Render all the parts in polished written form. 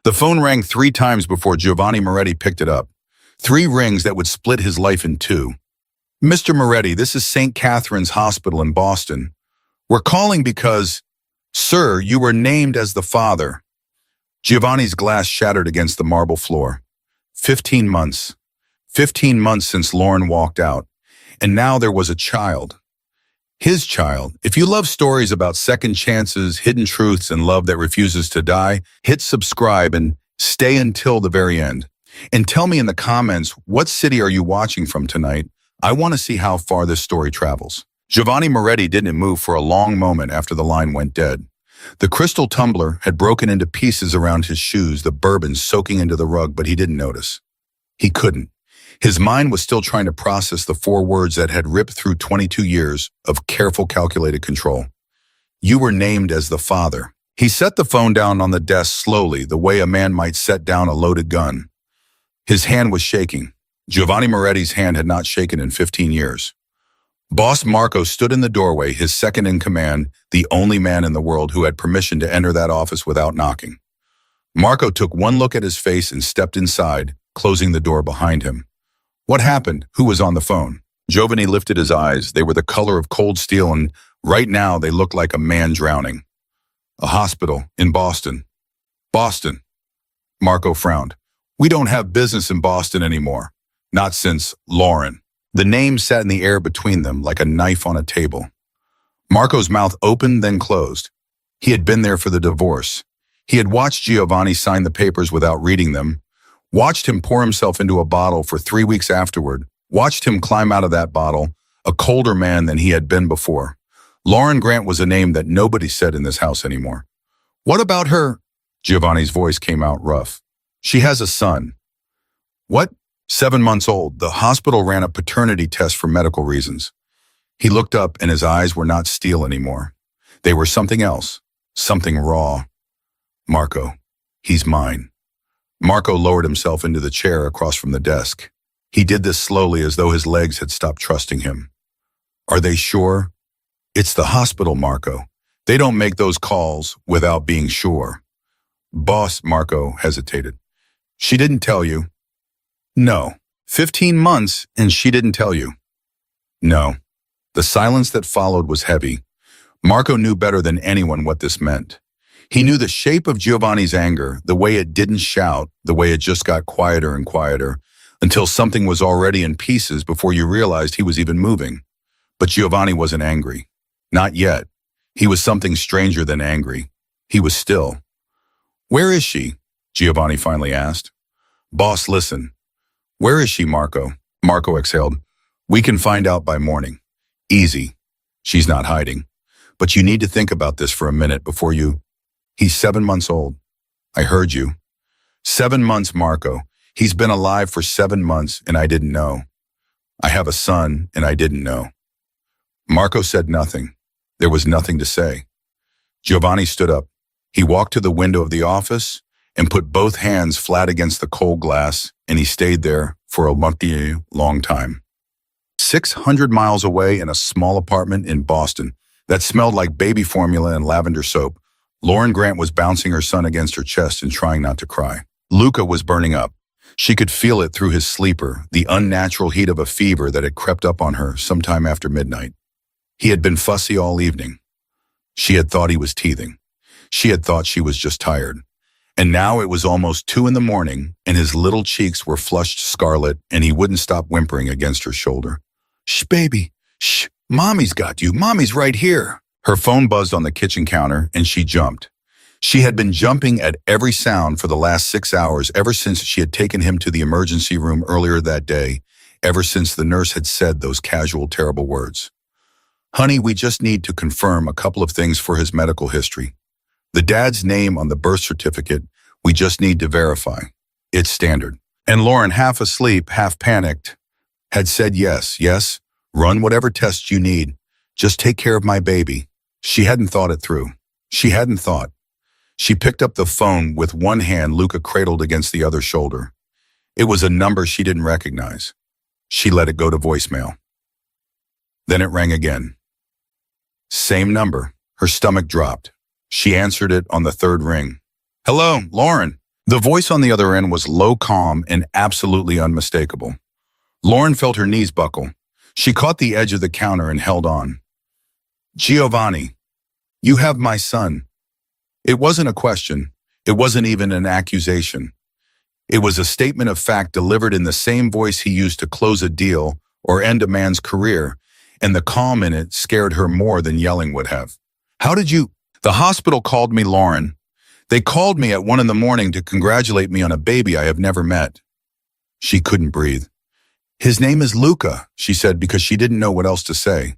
The phone rang 3 times before Giovanni Moretti picked it up. 3 rings that would split his life in 2. Mr. Moretti, this is St. Catherine's Hospital in Boston. We're calling because, sir, you were named as the father. Giovanni's glass shattered against the marble floor. 15 months. 15 months since Lauren walked out. And now there was a child. His child. If you love stories about second chances, hidden truths, and love that refuses to die, hit subscribe and stay until the very end. And tell me in the comments, what city are you watching from tonight? I want to see how far this story travels. Giovanni Moretti didn't move for a long moment after the line went dead. The crystal tumbler had broken into pieces around his shoes, the bourbon soaking into the rug, but he didn't notice. He couldn't. His mind was still trying to process the 4 words that had ripped through 22 years of careful, calculated control. You were named as the father. He set the phone down on the desk slowly, the way a man might set down a loaded gun. His hand was shaking. Giovanni Moretti's hand had not shaken in 15 years. Boss Marco stood in the doorway, his second in command, the only man in the world who had permission to enter that office without knocking. Marco took one look at his face and stepped inside, closing the door behind him. What happened? Who was on the phone? Giovanni lifted his eyes. They were the color of cold steel, and right now they looked like a man drowning. A hospital in Boston. Boston. Marco frowned. We don't have business in Boston anymore. Not since Lauren. The name sat in the air between them like a knife on a table. Marco's mouth opened, then closed. He had been there for the divorce. He had watched Giovanni sign the papers without reading them, watched him pour himself into a bottle for 3 weeks afterward, watched him climb out of that bottle, a colder man than he had been before. Lauren Grant was a name that nobody said in this house anymore. What about her? Giovanni's voice came out rough. She has a son. What? 7 months old. The hospital ran a paternity test for medical reasons. He looked up and his eyes were not steel anymore. They were something else, something raw. Marco, he's mine. Marco lowered himself into the chair across from the desk. He did this slowly as though his legs had stopped trusting him. Are they sure? It's the hospital, Marco. They don't make those calls without being sure. Boss, Marco hesitated. She didn't tell you? No. 15 months and she didn't tell you? No. The silence that followed was heavy. Marco knew better than anyone what this meant. He knew the shape of Giovanni's anger, the way it didn't shout, the way it just got quieter and quieter, until something was already in pieces before you realized he was even moving. But Giovanni wasn't angry. Not yet. He was something stranger than angry. He was still. Where is she? Giovanni finally asked. Boss, listen. Where is she, Marco? Marco exhaled. We can find out by morning. Easy. She's not hiding. But you need to think about this for a minute before you... He's 7 months old. I heard you. 7 months, Marco. He's been alive for 7 months and I didn't know. I have a son and I didn't know. Marco said nothing. There was nothing to say. Giovanni stood up. He walked to the window of the office and put both hands flat against the cold glass, and he stayed there for a long time. 600 miles away in a small apartment in Boston that smelled like baby formula and lavender soap, Lauren Grant was bouncing her son against her chest and trying not to cry. Luca was burning up. She could feel it through his sleeper, the unnatural heat of a fever that had crept up on her sometime after midnight. He had been fussy all evening. She had thought he was teething. She had thought she was just tired. And now it was almost 2 a.m, and his little cheeks were flushed scarlet, and he wouldn't stop whimpering against her shoulder. Shh, baby. Shh. Mommy's got you. Mommy's right here. Her phone buzzed on the kitchen counter, and she jumped. She had been jumping at every sound for the last 6 hours ever since she had taken him to the emergency room earlier that day, ever since the nurse had said those casual, terrible words. Honey, we just need to confirm a couple of things for his medical history. The dad's name on the birth certificate, we just need to verify. It's standard. And Lauren, half asleep, half panicked, had said yes, run whatever tests you need. Just take care of my baby. She hadn't thought it through. She hadn't thought. She picked up the phone with one hand, Luca cradled against the other shoulder. It was a number she didn't recognize. She let it go to voicemail. Then it rang again. Same number. Her stomach dropped. She answered it on the third ring. Hello, Lauren. The voice on the other end was low, calm, and absolutely unmistakable. Lauren felt her knees buckle. She caught the edge of the counter and held on. Giovanni, you have my son. It wasn't a question. It wasn't even an accusation. It was a statement of fact delivered in the same voice he used to close a deal or end a man's career, and the calm in it scared her more than yelling would have. How did you? The hospital called me Lauren. They called me at 1 a.m. to congratulate me on a baby I have never met. She couldn't breathe. His name is Luca, she said because she didn't know what else to say.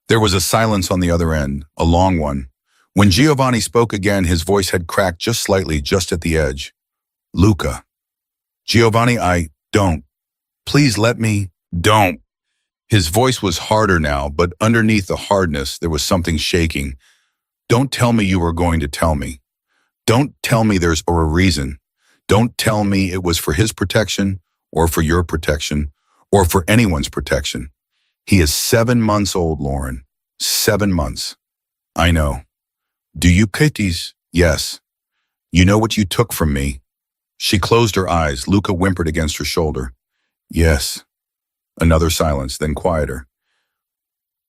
There was a silence on the other end, a long one. When Giovanni spoke again, his voice had cracked just slightly, just at the edge. Luca. Giovanni, don't. Please let me. Don't. His voice was harder now, but underneath the hardness, there was something shaking. Don't tell me you were going to tell me. Don't tell me there's a reason. Don't tell me it was for his protection, or for your protection, or for anyone's protection. He is 7 months old, Lauren. 7 months. I know. Do you kitties? Yes. You know what you took from me. She closed her eyes. Luca whimpered against her shoulder. Yes. Another silence, then quieter.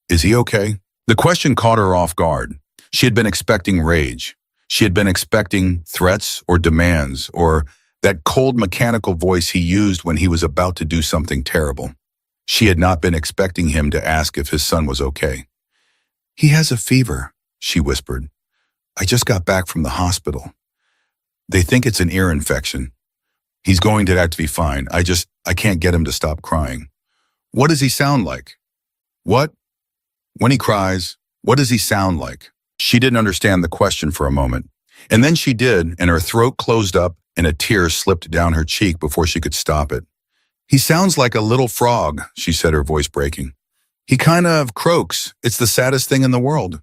Is he okay? The question caught her off guard. She had been expecting rage. She had been expecting threats or demands, or that cold mechanical voice he used when he was about to do something terrible. She had not been expecting him to ask if his son was okay. He has a fever, she whispered. I just got back from the hospital. They think it's an ear infection. He's going to be fine. I can't get him to stop crying. What does he sound like? What? When he cries, what does he sound like? She didn't understand the question for a moment. And then she did, and her throat closed up and a tear slipped down her cheek before she could stop it. He sounds like a little frog, she said, her voice breaking. He kind of croaks. It's the saddest thing in the world.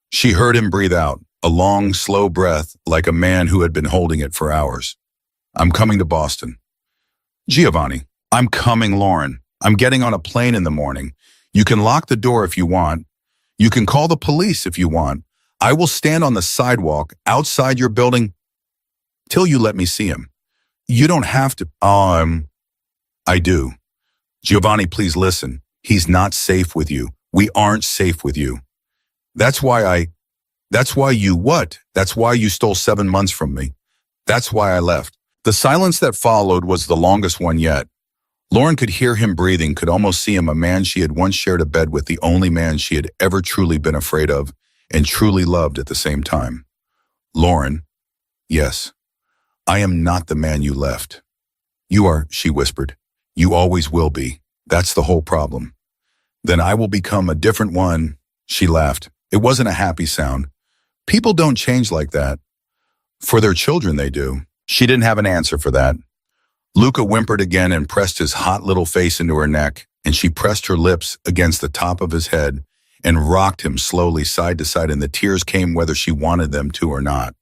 She heard him breathe out, a long, slow breath like a man who had been holding it for hours. I'm coming to Boston. Giovanni, I'm coming, Lauren. I'm getting on a plane in the morning. You can lock the door if you want. You can call the police if you want. I will stand on the sidewalk outside your building till you let me see him. You don't have to. I do. Giovanni, please listen. He's not safe with you. We aren't safe with you. That's why you what? That's why you stole 7 months from me. That's why I left. The silence that followed was the longest one yet. Lauren could hear him breathing, could almost see him, a man she had once shared a bed with, the only man she had ever truly been afraid of and truly loved at the same time. Lauren, yes, I am not the man you left. You are, she whispered. You always will be. That's the whole problem. Then I will become a different one. She laughed. It wasn't a happy sound. People don't change like that. For their children, they do. She didn't have an answer for that. Luca whimpered again and pressed his hot little face into her neck, and she pressed her lips against the top of his head and rocked him slowly side to side, and the tears came whether she wanted them to or not.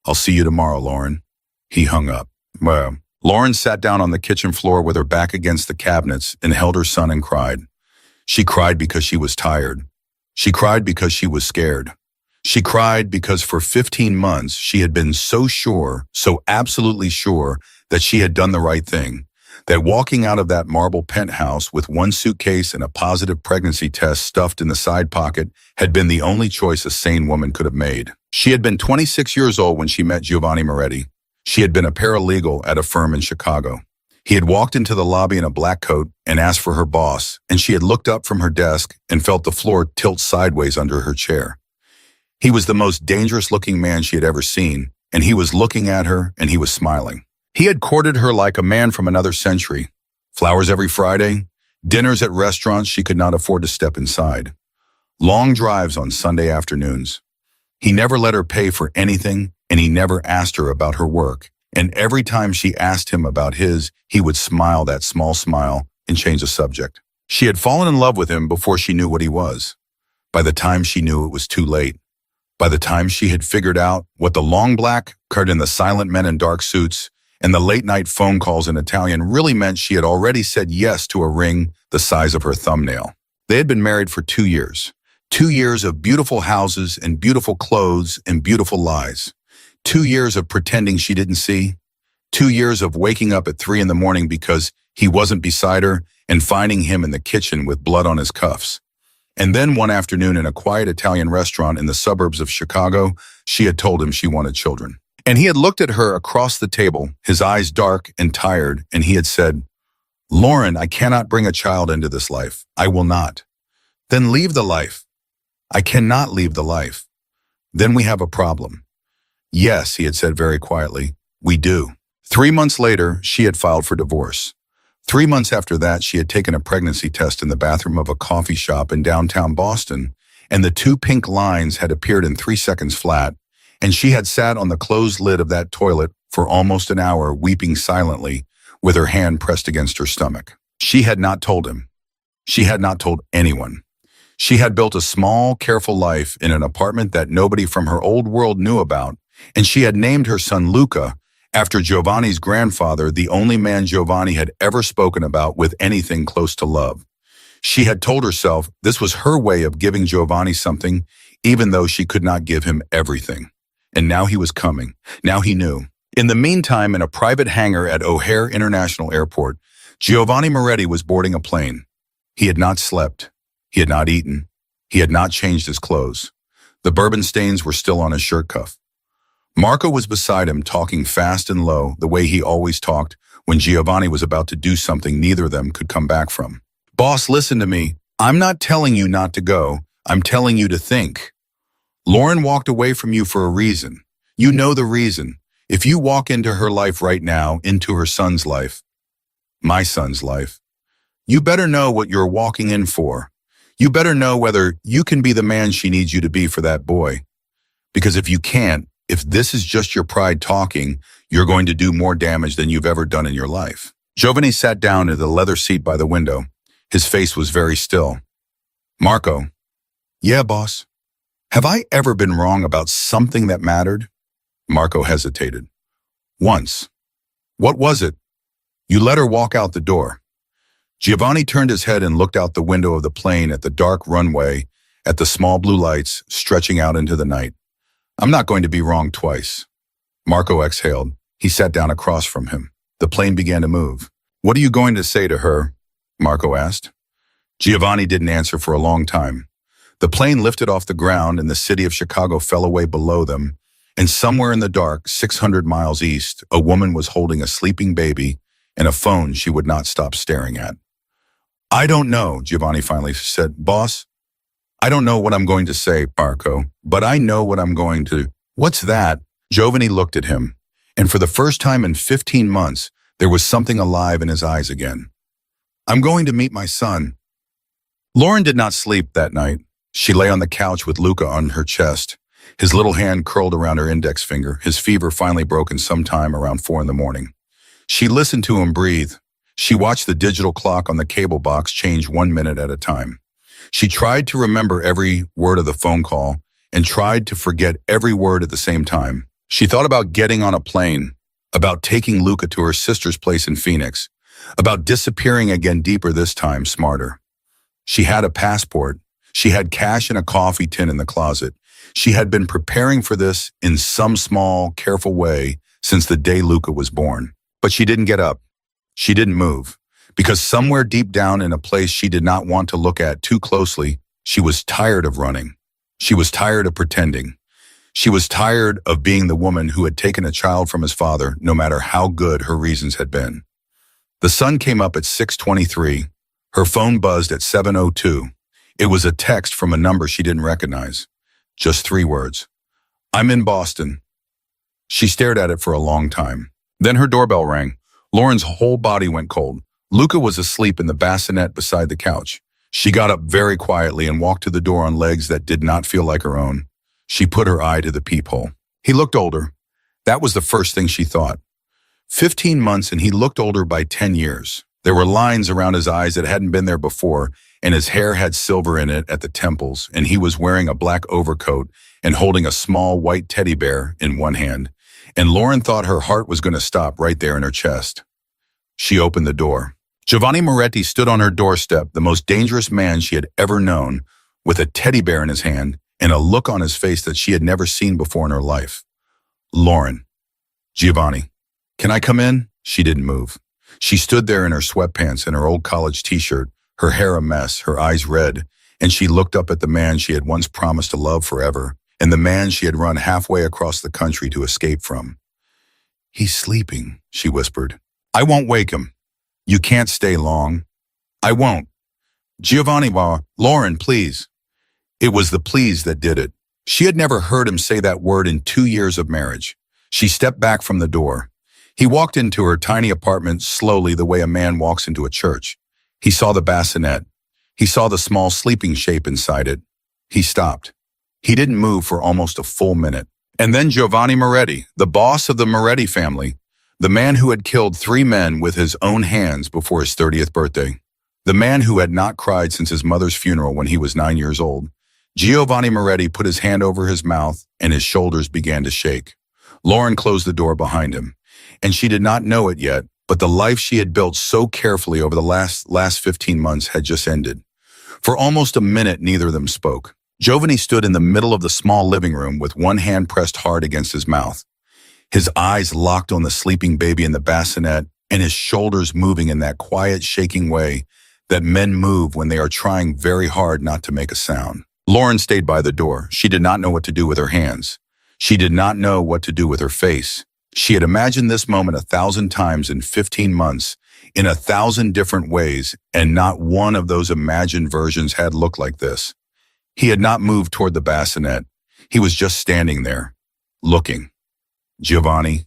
I'll see you tomorrow, Lauren. He hung up. Well, Lauren sat down on the kitchen floor with her back against the cabinets and held her son and cried. She cried because she was tired. She cried because she was scared. She cried because for 15 months she had been so sure, so absolutely sure, that she had done the right thing, that walking out of that marble penthouse with one suitcase and a positive pregnancy test stuffed in the side pocket had been the only choice a sane woman could have made. She had been 26 years old when she met Giovanni Moretti. She had been a paralegal at a firm in Chicago. He had walked into the lobby in a black coat and asked for her boss, and she had looked up from her desk and felt the floor tilt sideways under her chair. He was the most dangerous-looking man she had ever seen, and he was looking at her and he was smiling. He had courted her like a man from another century. Flowers every Friday, dinners at restaurants she could not afford to step inside, long drives on Sunday afternoons. He never let her pay for anything, and he never asked her about her work. And every time she asked him about his, he would smile that small smile and change the subject. She had fallen in love with him before she knew what he was. By the time she knew, it was too late. By the time she had figured out what the long black curtain and the silent men in dark suits and the late-night phone calls in Italian really meant, she had already said yes to a ring the size of her thumbnail. They had been married for 2 years. 2 years of beautiful houses and beautiful clothes and beautiful lies. 2 years of pretending she didn't see. 2 years of waking up at 3 in the morning because he wasn't beside her and finding him in the kitchen with blood on his cuffs. And then one afternoon in a quiet Italian restaurant in the suburbs of Chicago, she had told him she wanted children. And he had looked at her across the table, his eyes dark and tired, and he had said, "Lauren, I cannot bring a child into this life. I will not." "Then leave the life." "I cannot leave the life." "Then we have a problem." "Yes," he had said very quietly, "we do." 3 months later, she had filed for divorce. 3 months after that, she had taken a pregnancy test in the bathroom of a coffee shop in downtown Boston, and the 2 pink lines had appeared in 3 seconds flat, and she had sat on the closed lid of that toilet for almost an hour, weeping silently, with her hand pressed against her stomach. She had not told him. She had not told anyone. She had built a small, careful life in an apartment that nobody from her old world knew about, and she had named her son Luca after Giovanni's grandfather, the only man Giovanni had ever spoken about with anything close to love. She had told herself this was her way of giving Giovanni something, even though she could not give him everything. And now he was coming. Now he knew. In the meantime, in a private hangar at O'Hare International Airport, Giovanni Moretti was boarding a plane. He had not slept. He had not eaten. He had not changed his clothes. The bourbon stains were still on his shirt cuff. Marco was beside him, talking fast and low, the way he always talked when Giovanni was about to do something neither of them could come back from. "Boss, listen to me. I'm not telling you not to go. I'm telling you to think. Lauren walked away from you for a reason. You know the reason. If you walk into her life right now, into her son's life, my son's life, you better know what you're walking in for. You better know whether you can be the man she needs you to be for that boy. Because if you can't, if this is just your pride talking, you're going to do more damage than you've ever done in your life." Giovanni sat down in the leather seat by the window. His face was very still. "Marco." "Yeah, boss." "Have I ever been wrong about something that mattered?" Marco hesitated. "Once." "What was it?" "You let her walk out the door." Giovanni turned his head and looked out the window of the plane at the dark runway, at the small blue lights stretching out into the night. "I'm not going to be wrong twice." Marco exhaled. He sat down across from him. The plane began to move. "What are you going to say to her?" Marco asked. Giovanni didn't answer for a long time. The plane lifted off the ground and the city of Chicago fell away below them, and somewhere in the dark, 600 miles east, a woman was holding a sleeping baby and a phone she would not stop staring at. "I don't know," Giovanni finally said. "Boss, I don't know what I'm going to say, Marco, but I know what I'm going to." "What's that?" Giovanni looked at him, and for the first time in 15 months, there was something alive in his eyes again. "I'm going to meet my son." Lauren did not sleep that night. She lay on the couch with Luca on her chest, his little hand curled around her index finger. His fever finally broke in sometime around 4 in the morning. She listened to him breathe. She watched the digital clock on the cable box change 1 minute at a time. She tried to remember every word of the phone call and tried to forget every word at the same time. She thought about getting on a plane, about taking Luca to her sister's place in Phoenix, about disappearing again deeper this time, smarter. She had a passport. She had cash in a coffee tin in the closet. She had been preparing for this in some small, careful way since the day Luca was born. But she didn't get up. She didn't move. Because somewhere deep down in a place she did not want to look at too closely, she was tired of running. She was tired of pretending. She was tired of being the woman who had taken a child from his father, no matter how good her reasons had been. The sun came up at 6:23. Her phone buzzed at 7:02. It was a text from a number she didn't recognize. Just 3 words. "I'm in Boston." She stared at it for a long time. Then her doorbell rang. Lauren's whole body went cold. Luca was asleep in the bassinet beside the couch. She got up very quietly and walked to the door on legs that did not feel like her own. She put her eye to the peephole. He looked older. That was the first thing she thought. 15 months and he looked older by 10 years. There were lines around his eyes that hadn't been there before, and his hair had silver in it at the temples, and he was wearing a black overcoat and holding a small white teddy bear in one hand. And Lauren thought her heart was going to stop right there in her chest. She opened the door. Giovanni Moretti stood on her doorstep, the most dangerous man she had ever known, with a teddy bear in his hand and a look on his face that she had never seen before in her life. Lauren. Giovanni. Can I come in? She didn't move. She stood there in her sweatpants and her old college t-shirt, her hair a mess, her eyes red, and she looked up at the man she had once promised to love forever, and the man she had run halfway across the country to escape from. He's sleeping, she whispered. I won't wake him. You can't stay long. I won't. Giovanni, Lauren, please. It was the please that did it. She had never heard him say that word in 2 years of marriage. She stepped back from the door. He walked into her tiny apartment slowly the way a man walks into a church. He saw the bassinet. He saw the small sleeping shape inside it. He stopped. He didn't move for almost a full minute. And then Giovanni Moretti, the boss of the Moretti family, the man who had killed 3 men with his own hands before his 30th birthday, the man who had not cried since his mother's funeral when he was 9 years old, Giovanni Moretti put his hand over his mouth and his shoulders began to shake. Lauren closed the door behind him, and she did not know it yet, but the life she had built so carefully over the last 15 months had just ended. For almost a minute, neither of them spoke. Giovanni stood in the middle of the small living room with one hand pressed hard against his mouth, his eyes locked on the sleeping baby in the bassinet and his shoulders moving in that quiet, shaking way that men move when they are trying very hard not to make a sound. Lauren stayed by the door. She did not know what to do with her hands. She did not know what to do with her face. She had imagined this moment 1,000 times in 15 months, in 1,000 different ways, and not one of those imagined versions had looked like this. He had not moved toward the bassinet. He was just standing there, looking. Giovanni.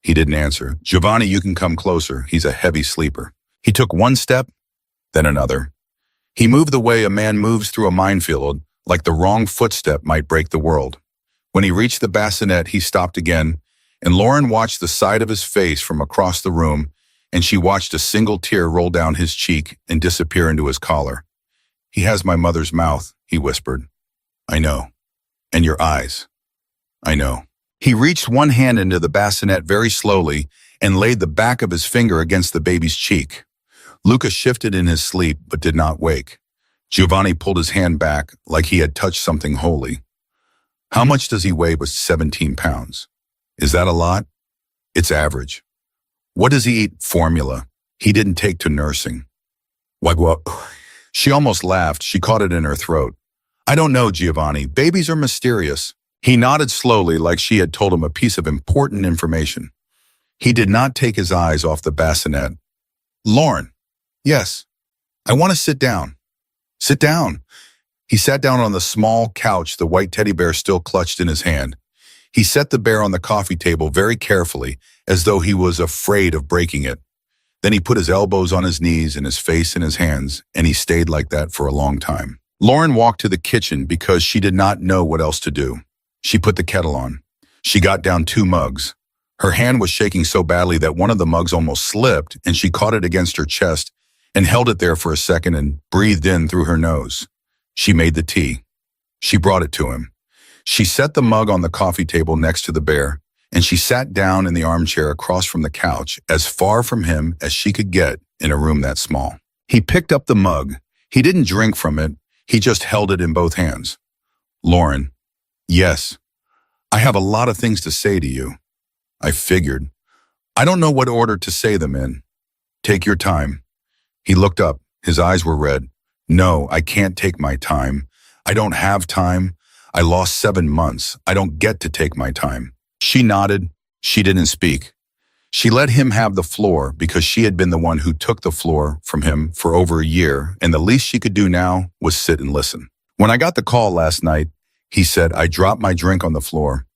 He didn't answer. Giovanni, you can come closer. He's a heavy sleeper. He took one step, then another. He moved the way a man moves through a minefield, like the wrong footstep might break the world. When he reached the bassinet, he stopped again, and Lauren watched the side of his face from across the room, and she watched a single tear roll down his cheek and disappear into his collar. He has my mother's mouth, he whispered. I know. And your eyes. I know. He reached one hand into the bassinet very slowly and laid the back of his finger against the baby's cheek. Luca shifted in his sleep but did not wake. Giovanni pulled his hand back like he had touched something holy. How much does he weigh with 17 pounds? Is that a lot? It's average. What does he eat? Formula. He didn't take to nursing. What? She almost laughed. She caught it in her throat. I don't know, Giovanni. Babies are mysterious. He nodded slowly like she had told him a piece of important information. He did not take his eyes off the bassinet. Lauren. Yes. I want to sit down. Sit down. He sat down on the small couch, the white teddy bear still clutched in his hand. He set the bear on the coffee table very carefully, as though he was afraid of breaking it. Then he put his elbows on his knees and his face in his hands, and he stayed like that for a long time. Lauren walked to the kitchen because she did not know what else to do. She put the kettle on. She got down 2 mugs. Her hand was shaking so badly that one of the mugs almost slipped, and she caught it against her chest and held it there for a second and breathed in through her nose. She made the tea. She brought it to him. She set the mug on the coffee table next to the bear, and she sat down in the armchair across from the couch, as far from him as she could get in a room that small. He picked up the mug. He didn't drink from it. He just held it in both hands. Lauren. Yes. I have a lot of things to say to you. I figured. I don't know what order to say them in. Take your time. He looked up. His eyes were red. No, I can't take my time. I don't have time. I lost 7 months. I don't get to take my time. She nodded. She didn't speak. She let him have the floor because she had been the one who took the floor from him for over a year, and the least she could do now was sit and listen. When I got the call last night, he said, I dropped my drink on the floor.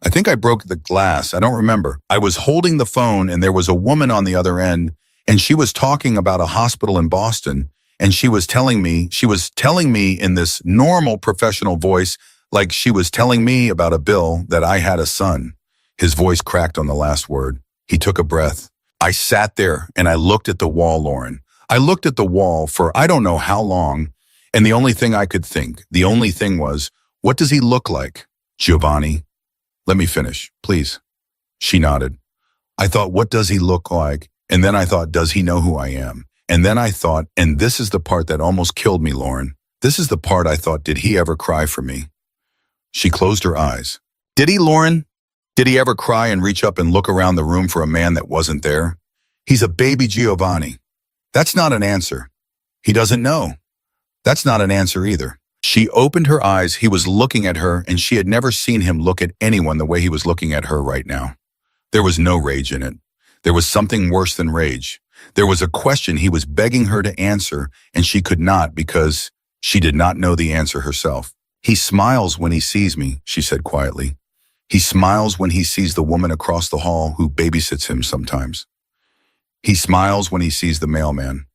I think I broke the glass. I don't remember. I was holding the phone and there was a woman on the other end, and she was talking about a hospital in Boston, and she was telling me in this normal professional voice, like she was telling me about a bill that I had a son. His voice cracked on the last word. He took a breath. I sat there and I looked at the wall, Lauren. I looked at the wall for I don't know how long, and the only thing I could think, the only thing was, what does he look like? Giovanni. Let me finish, please. She nodded. I thought, what does he look like? And then I thought, does he know who I am? And then I thought, and this is the part that almost killed me, Lauren. This is the part I thought, did he ever cry for me? She closed her eyes. Did he, Lauren? Did he ever cry and reach up and look around the room for a man that wasn't there? He's a baby Giovanni. That's not an answer. He doesn't know. That's not an answer either. She opened her eyes. He was looking at her, and she had never seen him look at anyone the way he was looking at her right now. There was no rage in it. There was something worse than rage. There was a question he was begging her to answer, and she could not because she did not know the answer herself. He smiles when he sees me, she said quietly. He smiles when he sees the woman across the hall who babysits him sometimes. He smiles when he sees the mailman.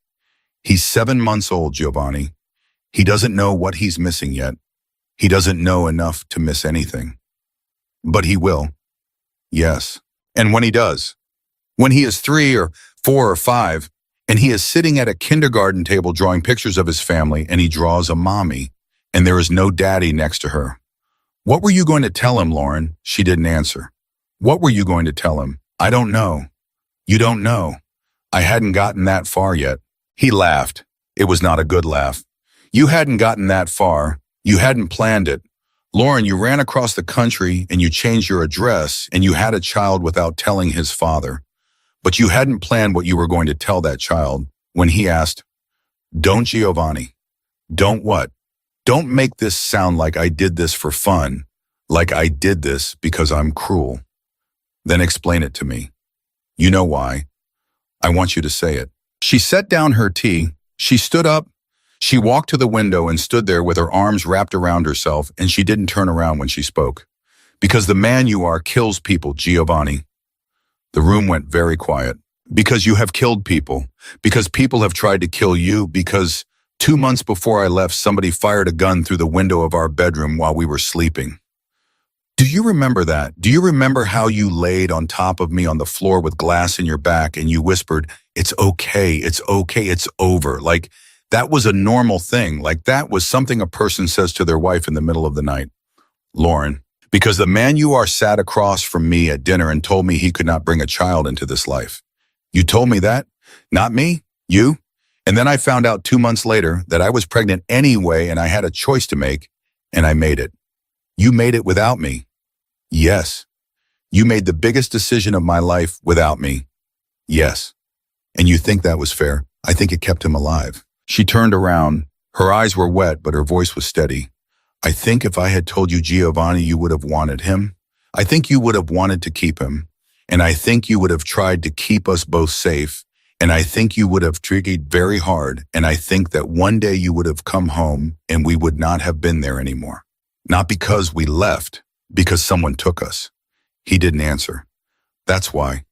He's 7 months old, Giovanni. He doesn't know what he's missing yet. He doesn't know enough to miss anything. But he will. Yes. And when he does, when he is 3 or 4 or 5, and he is sitting at a kindergarten table drawing pictures of his family, and he draws a mommy, and there is no daddy next to her. What were you going to tell him, Lauren? She didn't answer. What were you going to tell him? I don't know. You don't know. I hadn't gotten that far yet. He laughed. It was not a good laugh. You hadn't gotten that far. You hadn't planned it. Lauren, you ran across the country and you changed your address and you had a child without telling his father. But you hadn't planned what you were going to tell that child when he asked, "Don't, Giovanni. Don't what? Don't make this sound like I did this for fun, like I did this because I'm cruel. Then explain it to me. You know why. I want you to say it." She set down her tea. She stood up. She walked to the window and stood there with her arms wrapped around herself, and she didn't turn around when she spoke. Because the man you are kills people, Giovanni. The room went very quiet. Because you have killed people. Because people have tried to kill you. Because 2 months before I left, somebody fired a gun through the window of our bedroom while we were sleeping. Do you remember that? Do you remember how you laid on top of me on the floor with glass in your back and you whispered, "It's okay, it's okay, it's over." Like that was a normal thing. Like that was something a person says to their wife in the middle of the night. Lauren, because the man you are sat across from me at dinner and told me he could not bring a child into this life. You told me that? Not me, you. And then I found out 2 months later that I was pregnant anyway and I had a choice to make, and I made it. You made it without me. Yes. You made the biggest decision of my life without me. Yes. And you think that was fair? I think it kept him alive. She turned around. Her eyes were wet, but her voice was steady. I think if I had told you, Giovanni, you would have wanted him. I think you would have wanted to keep him. And I think you would have tried to keep us both safe. And I think you would have tried very hard. And I think that one day you would have come home and we would not have been there anymore. Not because we left, because someone took us. He didn't answer. That's why.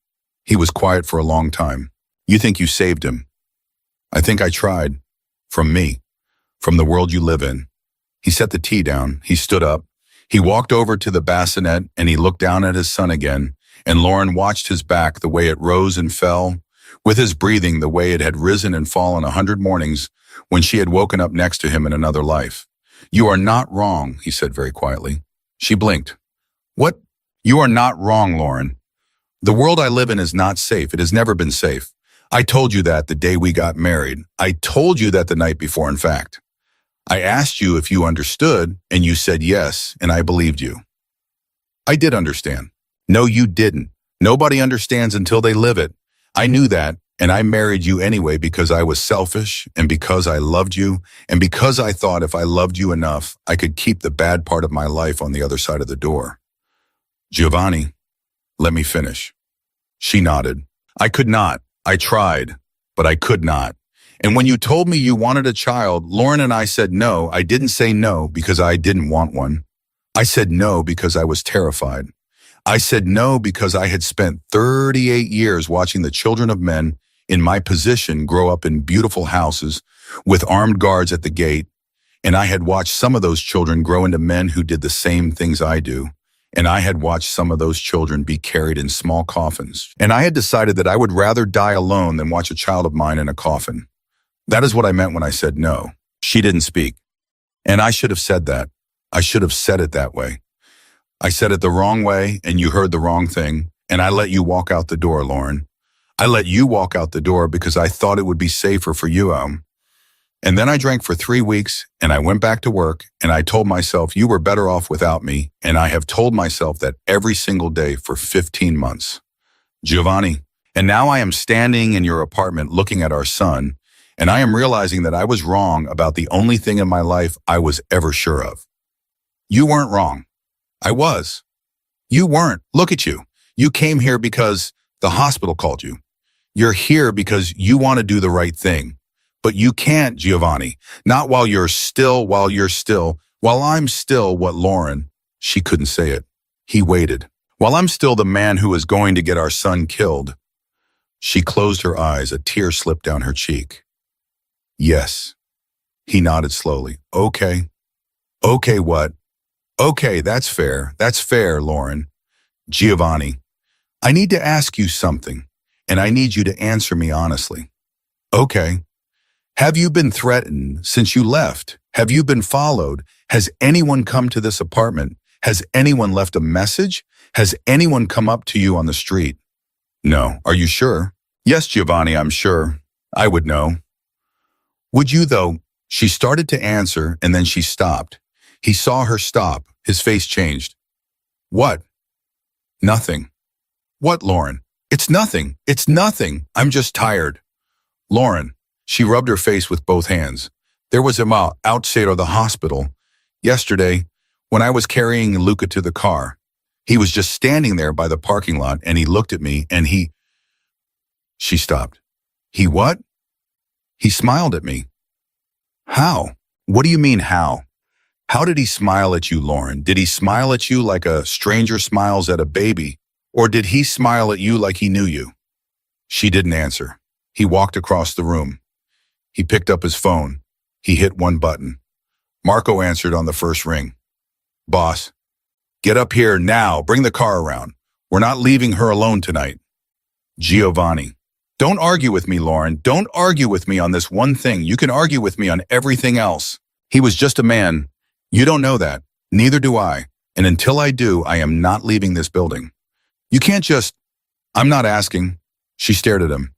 He was quiet for a long time. You think you saved him. I think I tried. From me. From the world you live in. He set the tea down. He stood up. He walked over to the bassinet and he looked down at his son again. And Lauren watched his back, the way it rose and fell, with his breathing, the way it had risen and fallen 100 mornings when she had woken up next to him in another life. You are not wrong, he said very quietly. She blinked. What? You are not wrong, Lauren. The world I live in is not safe. It has never been safe. I told you that the day we got married. I told you that the night before, in fact. I asked you if you understood, and you said yes, and I believed you. I did understand. No, you didn't. Nobody understands until they live it. I knew that, and I married you anyway because I was selfish, and because I loved you, and because I thought if I loved you enough, I could keep the bad part of my life on the other side of the door. Giovanni, let me finish. She nodded. I could not. I tried, but I could not. And when you told me you wanted a child, Lauren and I said no. I didn't say no because I didn't want one. I said no because I was terrified. I said no because I had spent 38 years watching the children of men in my position grow up in beautiful houses with armed guards at the gate, and I had watched some of those children grow into men who did the same things I do, and I had watched some of those children be carried in small coffins, and I had decided that I would rather die alone than watch a child of mine in a coffin. That is what I meant when I said no. She didn't speak, and I should have said that. I should have said it that way. I said it the wrong way, and you heard the wrong thing, and I let you walk out the door, Lauren. I let you walk out the door because I thought it would be safer for you, And then I drank for 3 weeks, and I went back to work, and I told myself you were better off without me, and I have told myself that every single day for 15 months. Giovanni, and now I am standing in your apartment looking at our son, and I am realizing that I was wrong about the only thing in my life I was ever sure of. You weren't wrong. I was. You weren't. Look at you. You came here because the hospital called you. You're here because you want to do the right thing. But you can't, Giovanni. Not while I'm still what Lauren. She couldn't say it. He waited. While I'm still the man who is going to get our son killed. She closed her eyes. A tear slipped down her cheek. Yes. He nodded slowly. Okay. Okay, what? Okay, that's fair. That's fair, Lauren. Giovanni, I need to ask you something, and I need you to answer me honestly. Okay. Have you been threatened since you left? Have you been followed? Has anyone come to this apartment? Has anyone left a message? Has anyone come up to you on the street? No. Are you sure? Yes, Giovanni, I'm sure. I would know. Would you, though? She started to answer, and then she stopped. He saw her stop. His face changed. What? Nothing. What, Lauren? It's nothing. It's nothing. I'm just tired. Lauren. She rubbed her face with both hands. There was him outside of the hospital. Yesterday, when I was carrying Luca to the car, he was just standing there by the parking lot, and he looked at me, and She stopped. He what? He smiled at me. How? What do you mean, how? How did he smile at you, Lauren? Did he smile at you like a stranger smiles at a baby? Or did he smile at you like he knew you? She didn't answer. He walked across the room. He picked up his phone. He hit one button. Marco answered on the first ring. Boss, get up here now. Bring the car around. We're not leaving her alone tonight. Giovanni. Don't argue with me, Lauren. Don't argue with me on this one thing. You can argue with me on everything else. He was just a man. You don't know that. Neither do I. And until I do, I am not leaving this building. You can't just... I'm not asking. She stared at him.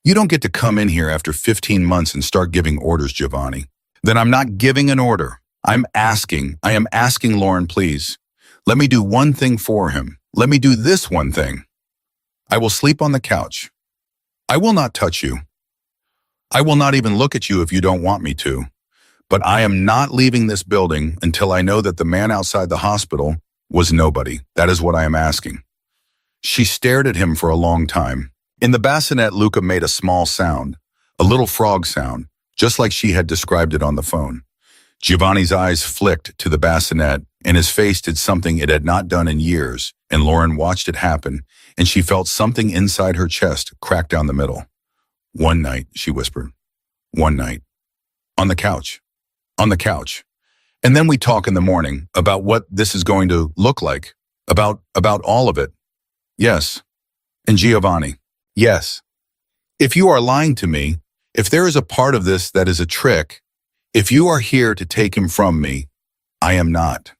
You don't get to come in here after 15 months and start giving orders, Giovanni. Then I'm not giving an order. I'm asking. I am asking, Lauren, please. Let me do one thing for him. Let me do this one thing. I will sleep on the couch. I will not touch you. I will not even look at you if you don't want me to. But I am not leaving this building until I know that the man outside the hospital was nobody. That is what I am asking. She stared at him for a long time. In the bassinet, Luca made a small sound, a little frog sound, just like she had described it on the phone. Giovanni's eyes flicked to the bassinet, and his face did something it had not done in years, and Lauren watched it happen, and she felt something inside her chest crack down the middle. One night, she whispered. One night. On the couch. On the couch. And then we talk in the morning about what this is going to look like, about all of it. Yes. And Giovanni. Yes. If you are lying to me, if there is a part of this that is a trick, if you are here to take him from me, I am not.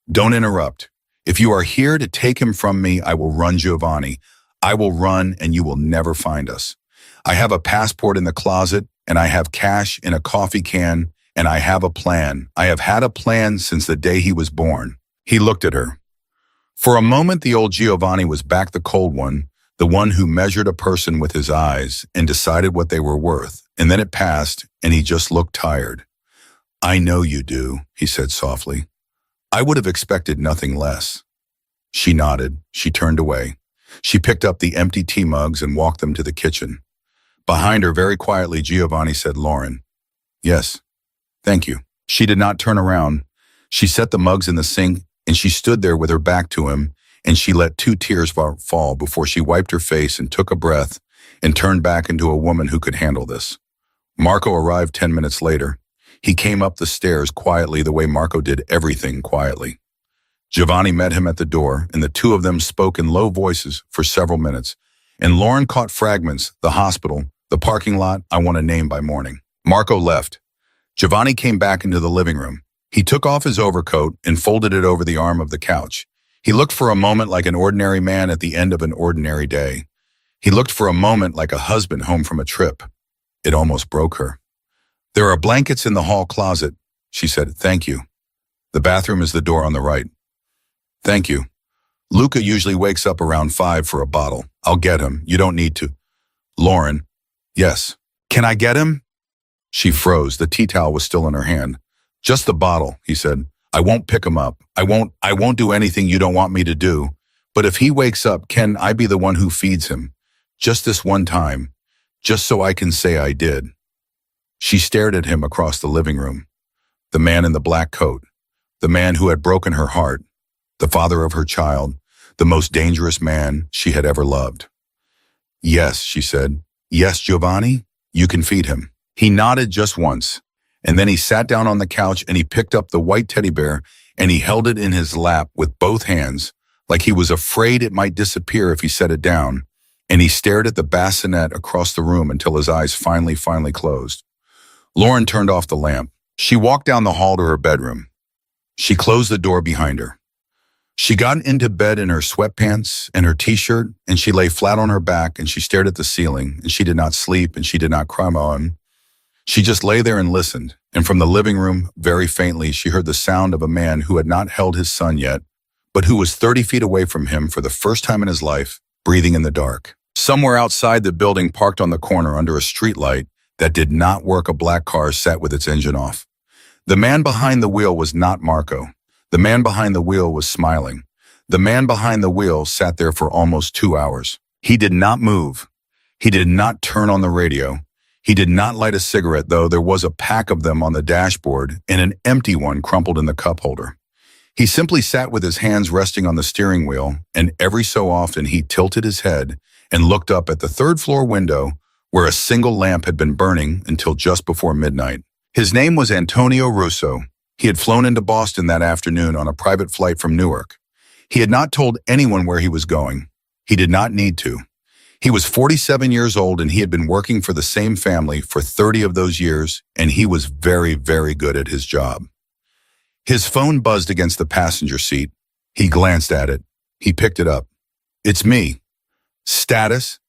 Don't interrupt. If you are here to take him from me, I will run, Giovanni. I will run and you will never find us. I have a passport in the closet and I have cash in a coffee can and I have a plan. I have had a plan since the day he was born. He looked at her. For a moment, the old Giovanni was back, the cold one, the one who measured a person with his eyes and decided what they were worth. And then it passed, and he just looked tired. I know you do, he said softly. I would have expected nothing less. She nodded. She turned away. She picked up the empty tea mugs and walked them to the kitchen. Behind her, very quietly, Giovanni said, Lauren. Yes, thank you. She did not turn around. She set the mugs in the sink, and she stood there with her back to him, and she let 2 tears fall before she wiped her face and took a breath and turned back into a woman who could handle this. Marco arrived 10 minutes later. He came up the stairs quietly the way Marco did everything quietly. Giovanni met him at the door, and the two of them spoke in low voices for several minutes, and Lauren caught fragments, the hospital, the parking lot, I want a name by morning. Marco left. Giovanni came back into the living room. He took off his overcoat and folded it over the arm of the couch. He looked for a moment like an ordinary man at the end of an ordinary day. He looked for a moment like a husband home from a trip. It almost broke her. There are blankets in the hall closet, she said. Thank you. The bathroom is the door on the right. Thank you. Luca usually wakes up around 5 for a bottle. I'll get him. You don't need to. Lauren. Yes. Can I get him? She froze. The tea towel was still in her hand. Just the bottle, he said. I won't pick him up. I won't do anything you don't want me to do. But if he wakes up, can I be the one who feeds him? Just this one time. Just so I can say I did. She stared at him across the living room. The man in the black coat. The man who had broken her heart. The father of her child. The most dangerous man she had ever loved. Yes, she said. Yes, Giovanni, you can feed him. He nodded just once, and then he sat down on the couch and he picked up the white teddy bear and he held it in his lap with both hands, like he was afraid it might disappear if he set it down, and he stared at the bassinet across the room until his eyes finally closed. Lauren turned off the lamp. She walked down the hall to her bedroom. She closed the door behind her. She got into bed in her sweatpants and her t-shirt, and she lay flat on her back and she stared at the ceiling, and she did not sleep and she did not cry on. She just lay there and listened, and from the living room, very faintly, she heard the sound of a man who had not held his son yet, but who was 30 feet away from him for the first time in his life, breathing in the dark. Somewhere outside the building, parked on the corner under a streetlight that did not work, a black car sat with its engine off. The man behind the wheel was not Marco. The man behind the wheel was smiling. The man behind the wheel sat there for almost 2 hours. He did not move. He did not turn on the radio. He did not light a cigarette, though there was a pack of them on the dashboard and an empty one crumpled in the cup holder. He simply sat with his hands resting on the steering wheel, and every so often he tilted his head and looked up at the third-floor window where a single lamp had been burning until just before midnight. His name was Antonio Russo. He had flown into Boston that afternoon on a private flight from Newark. He had not told anyone where he was going. He did not need to. He was 47 years old, and he had been working for the same family for 30 of those years, and he was very good at his job. His phone buzzed against the passenger seat. He glanced at it. He picked it up. It's me. Status?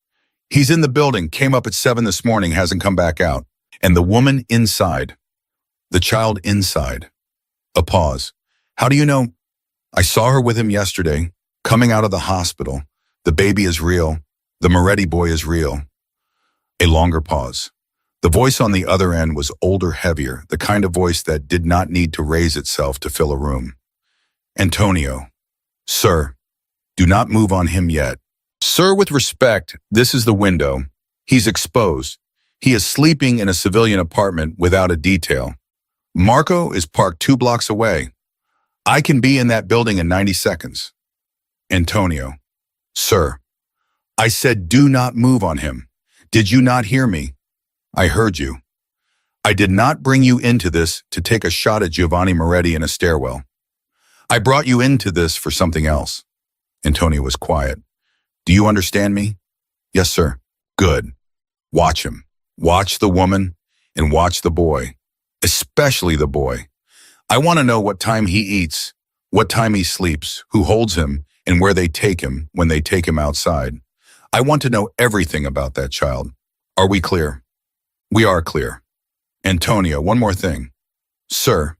He's in the building, came up at 7 this morning, hasn't come back out. And the woman inside. The child inside. A pause. How do you know? I saw her with him yesterday, coming out of the hospital. The baby is real. The Moretti boy is real. A longer pause. The voice on the other end was older, heavier, the kind of voice that did not need to raise itself to fill a room. Antonio. Sir, do not move on him yet. Sir, with respect, this is the window. He's exposed. He is sleeping in a civilian apartment without a detail. Marco is parked 2 blocks away. I can be in that building in 90 seconds. Antonio. Sir, I said do not move on him. Did you not hear me? I heard you. I did not bring you into this to take a shot at Giovanni Moretti in a stairwell. I brought you into this for something else. Antonio was quiet. Do you understand me? Yes, sir. Good. Watch him. Watch the woman and watch the boy, especially the boy. I want to know what time he eats, what time he sleeps, who holds him, and where they take him when they take him outside. I want to know everything about that child. Are we clear? We are clear. Antonio, one more thing. Sir,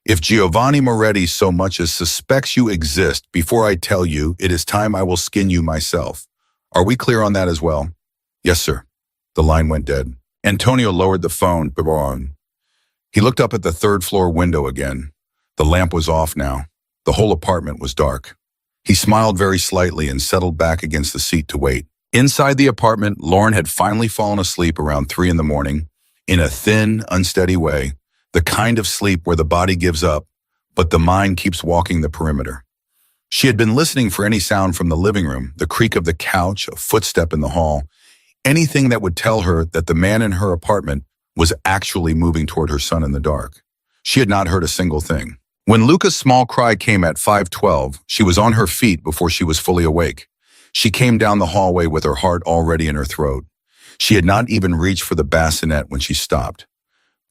if Giovanni Moretti so much as suspects you exist, before I tell you, it is time I will skin you myself. Are we clear on that as well? Yes, sir. The line went dead. Antonio lowered the phone. He looked up at the third-floor window again. The lamp was off now. The whole apartment was dark. He smiled very slightly and settled back against the seat to wait. Inside the apartment, Lauren had finally fallen asleep around 3 in the morning, in a thin, unsteady way, the kind of sleep where the body gives up, but the mind keeps walking the perimeter. She had been listening for any sound from the living room, the creak of the couch, a footstep in the hall, anything that would tell her that the man in her apartment was actually moving toward her son in the dark. She had not heard a single thing. When Luca's small cry came at 5:12, she was on her feet before she was fully awake. She came down the hallway with her heart already in her throat. She had not even reached for the bassinet when she stopped.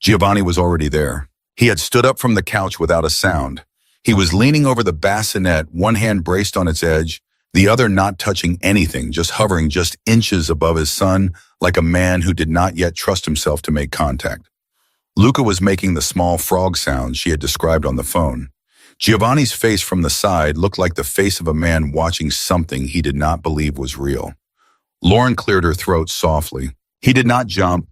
Giovanni was already there. He had stood up from the couch without a sound. He was leaning over the bassinet, one hand braced on its edge, the other not touching anything, just hovering just inches above his son, like a man who did not yet trust himself to make contact. Luca was making the small frog sound she had described on the phone. Giovanni's face from the side looked like the face of a man watching something he did not believe was real. Lauren cleared her throat softly. He did not jump.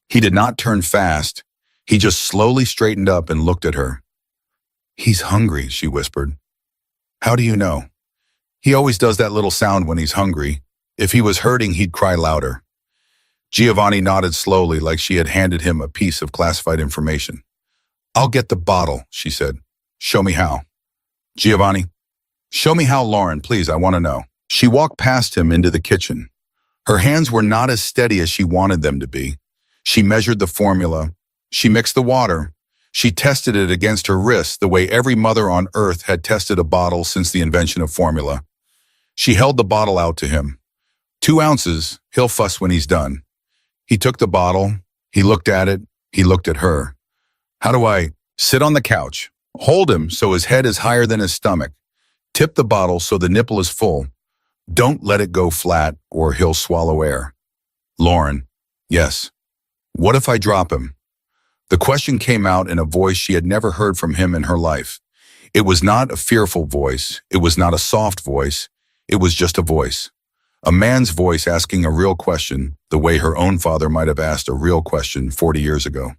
He did not turn fast. He just slowly straightened up and looked at her. "He's hungry," she whispered. "How do you know?" "He always does that little sound when he's hungry. If he was hurting, he'd cry louder." Giovanni nodded slowly, like she had handed him a piece of classified information. "I'll get the bottle," she said. "Show me how." "Giovanni, show me how, Lauren, please, I want to know." She walked past him into the kitchen. Her hands were not as steady as she wanted them to be. She measured the formula. She mixed the water. She tested it against her wrist the way every mother on earth had tested a bottle since the invention of formula. She held the bottle out to him. 2 ounces, he'll fuss when he's done. He took the bottle. He looked at it. He looked at her. "How do I sit on the couch? Hold him so his head is higher than his stomach. Tip the bottle so the nipple is full. Don't let it go flat or he'll swallow air." "Lauren, yes. What if I drop him?" The question came out in a voice she had never heard from him in her life. It was not a fearful voice. It was not a soft voice. It was just a voice. A man's voice asking a real question, the way her own father might have asked a real question 40 years ago.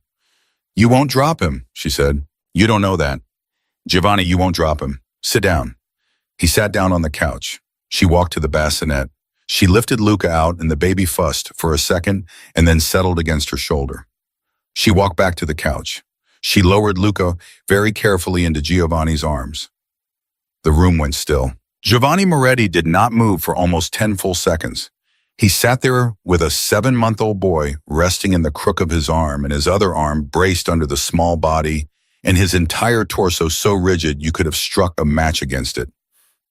"You won't drop him," she said. "You don't know that. Giovanni, you won't drop him. Sit down." He sat down on the couch. She walked to the bassinet. She lifted Luca out and the baby fussed for a second and then settled against her shoulder. She walked back to the couch. She lowered Luca very carefully into Giovanni's arms. The room went still. Giovanni Moretti did not move for almost 10 full seconds. He sat there with a 7-month-old boy resting in the crook of his arm and his other arm braced under the small body and his entire torso so rigid you could have struck a match against it.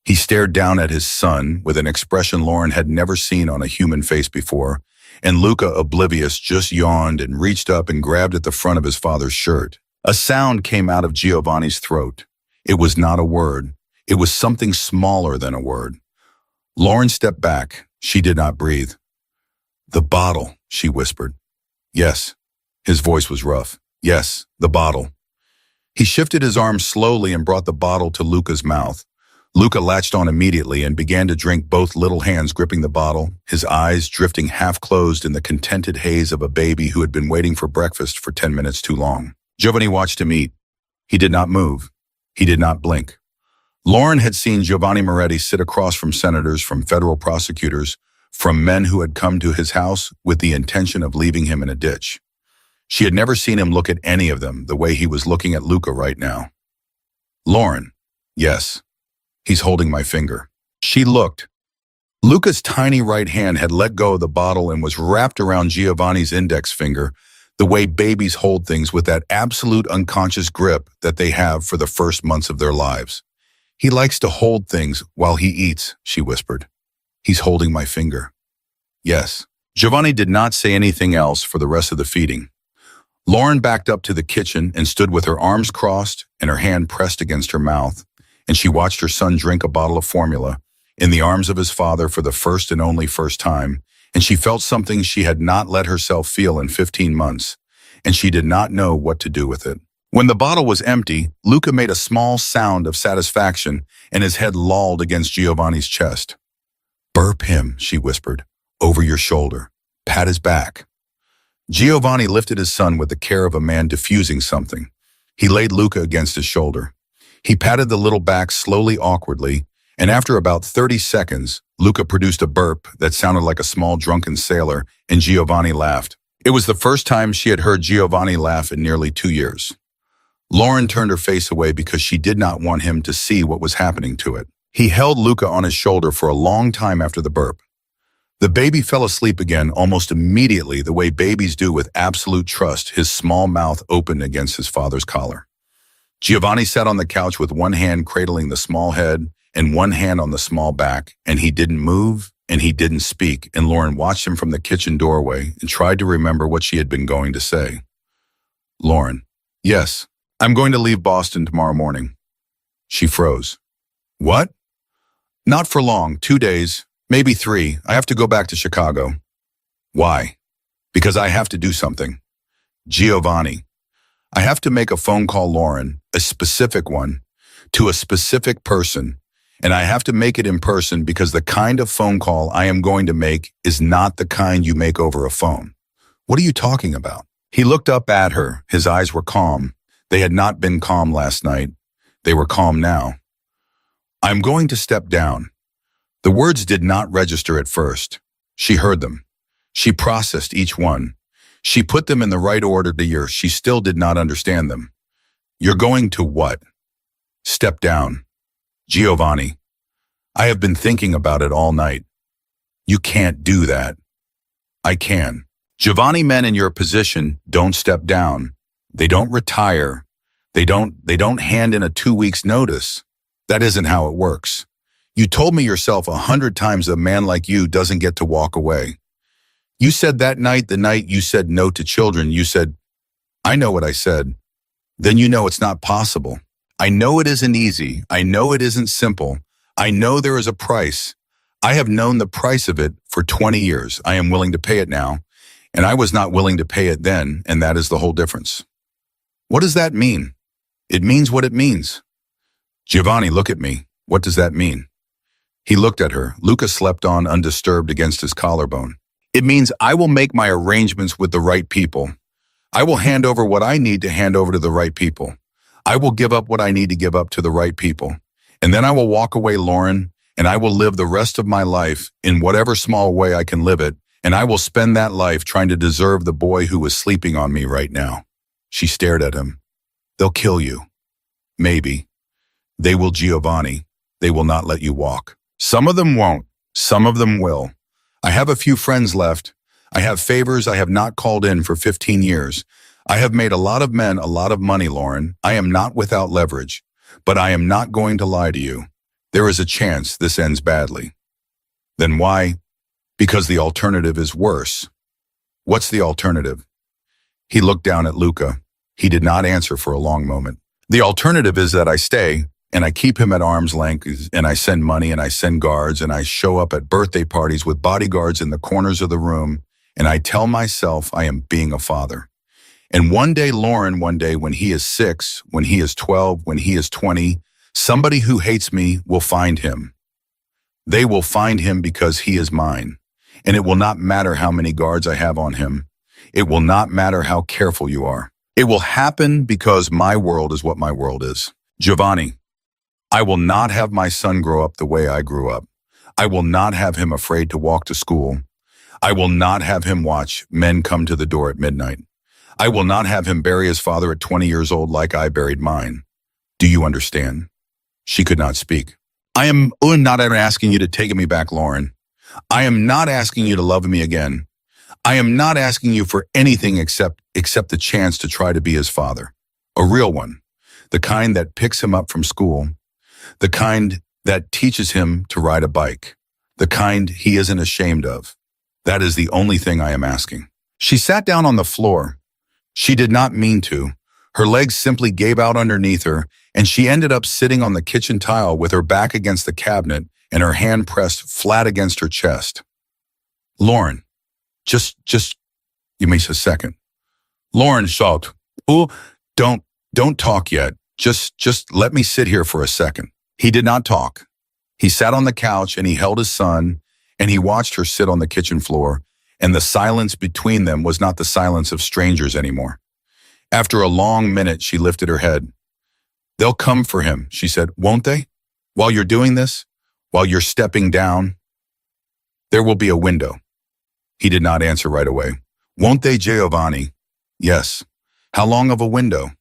He stared down at his son with an expression Lauren had never seen on a human face before, and Luca, oblivious, just yawned and reached up and grabbed at the front of his father's shirt. A sound came out of Giovanni's throat. It was not a word. It was something smaller than a word. Lauren stepped back. She did not breathe. "The bottle," she whispered. "Yes." His voice was rough. "Yes, the bottle." He shifted his arm slowly and brought the bottle to Luca's mouth. Luca latched on immediately and began to drink, both little hands gripping the bottle, his eyes drifting half-closed in the contented haze of a baby who had been waiting for breakfast for 10 minutes too long. Giovanni watched him eat. He did not move. He did not blink. Lauren had seen Giovanni Moretti sit across from senators, from federal prosecutors, from men who had come to his house with the intention of leaving him in a ditch. She had never seen him look at any of them the way he was looking at Luca right now. "Lauren, yes. He's holding my finger." She looked. Luca's tiny right hand had let go of the bottle and was wrapped around Giovanni's index finger, the way babies hold things with that absolute unconscious grip that they have for the first months of their lives. "He likes to hold things while he eats," she whispered. "He's holding my finger." "Yes." Giovanni did not say anything else for the rest of the feeding. Lauren backed up to the kitchen and stood with her arms crossed and her hand pressed against her mouth, and she watched her son drink a bottle of formula in the arms of his father for the first and only first time, and she felt something she had not let herself feel in 15 months, and she did not know what to do with it. When the bottle was empty, Luca made a small sound of satisfaction, and his head lolled against Giovanni's chest. "Burp him," she whispered, "over your shoulder. Pat his back." Giovanni lifted his son with the care of a man diffusing something. He laid Luca against his shoulder. He patted the little back slowly, awkwardly, and after about 30 seconds, Luca produced a burp that sounded like a small drunken sailor, and Giovanni laughed. It was the first time she had heard Giovanni laugh in nearly 2 years. Lauren turned her face away because she did not want him to see what was happening to it. He held Luca on his shoulder for a long time after the burp. The baby fell asleep again almost immediately, the way babies do with absolute trust, his small mouth open against his father's collar. Giovanni sat on the couch with one hand cradling the small head and one hand on the small back, and he didn't move and he didn't speak, and Lauren watched him from the kitchen doorway and tried to remember what she had been going to say. "Lauren, yes, I'm going to leave Boston tomorrow morning." She froze. "What?" "Not for long, 2 days, maybe 3. I have to go back to Chicago." "Why?" "Because I have to do something." "Giovanni." I have to make a phone call, Lauren, a specific one, to a specific person, and I have to make it in person because the kind of phone call I am going to make is not the kind you make over a phone. What are you talking about? He looked up at her. His eyes were calm. They had not been calm last night. They were calm now. I'm going to step down. The words did not register at first. She heard them. She processed each one. She put them in the right order to yours. She still did not understand them. You're going to what? Step down. Giovanni, I have been thinking about it all night. You can't do that. I can. Giovanni, men in your position don't step down. They don't retire. They don't hand in a 2 weeks notice. That isn't how it works. You told me yourself 100 times a man like you doesn't get to walk away. You said that night, the night you said no to children, you said, I know what I said. Then you know it's not possible. I know it isn't easy. I know it isn't simple. I know there is a price. I have known the price of it for 20 years. I am willing to pay it now, and I was not willing to pay it then, and that is the whole difference. What does that mean? It means what it means. Giovanni, look at me. What does that mean? He looked at her. Luca slept on undisturbed against his collarbone. It means I will make my arrangements with the right people. I will hand over what I need to hand over to the right people. I will give up what I need to give up to the right people. And then I will walk away, Lauren, and I will live the rest of my life in whatever small way I can live it, and I will spend that life trying to deserve the boy who is sleeping on me right now. She stared at him. They'll kill you. Maybe. They will, Giovanni. They will not let you walk. Some of them won't. Some of them will. I have a few friends left. I have favors I have not called in for 15 years. I have made a lot of men a lot of money, Lauren. I am not without leverage, but I am not going to lie to you. There is a chance this ends badly. Then why? Because the alternative is worse. What's the alternative? He looked down at Luca. He did not answer for a long moment. The alternative is that I stay, and I keep him at arm's length, and I send money, and I send guards, and I show up at birthday parties with bodyguards in the corners of the room, and I tell myself I am being a father. And one day, Lauren, one day when he is 6, when he is 12, when he is 20, somebody who hates me will find him. They will find him because he is mine. And it will not matter how many guards I have on him. It will not matter how careful you are. It will happen because my world is what my world is. Giovanni, I will not have my son grow up the way I grew up. I will not have him afraid to walk to school. I will not have him watch men come to the door at midnight. I will not have him bury his father at 20 years old like I buried mine. Do you understand? She could not speak. I am not asking you to take me back, Lauren. I am not asking you to love me again. I am not asking you for anything except the chance to try to be his father. A real one. The kind that picks him up from school. The kind that teaches him to ride a bike. The kind he isn't ashamed of. That is the only thing I am asking. She sat down on the floor. She did not mean to. Her legs simply gave out underneath her, and she ended up sitting on the kitchen tile with her back against the cabinet and her hand pressed flat against her chest. Lauren, just, give me a second. Lauren shouted, "Oh, don't talk yet. Just let me sit here for a second." He did not talk. He sat on the couch and he held his son and he watched her sit on the kitchen floor, and the silence between them was not the silence of strangers anymore. After a long minute, she lifted her head. "They'll come for him," she said, "won't they? While you're doing this, while you're stepping down, there will be a window." He did not answer right away. "Won't they, Giovanni?" "Yes." "How long of a window?"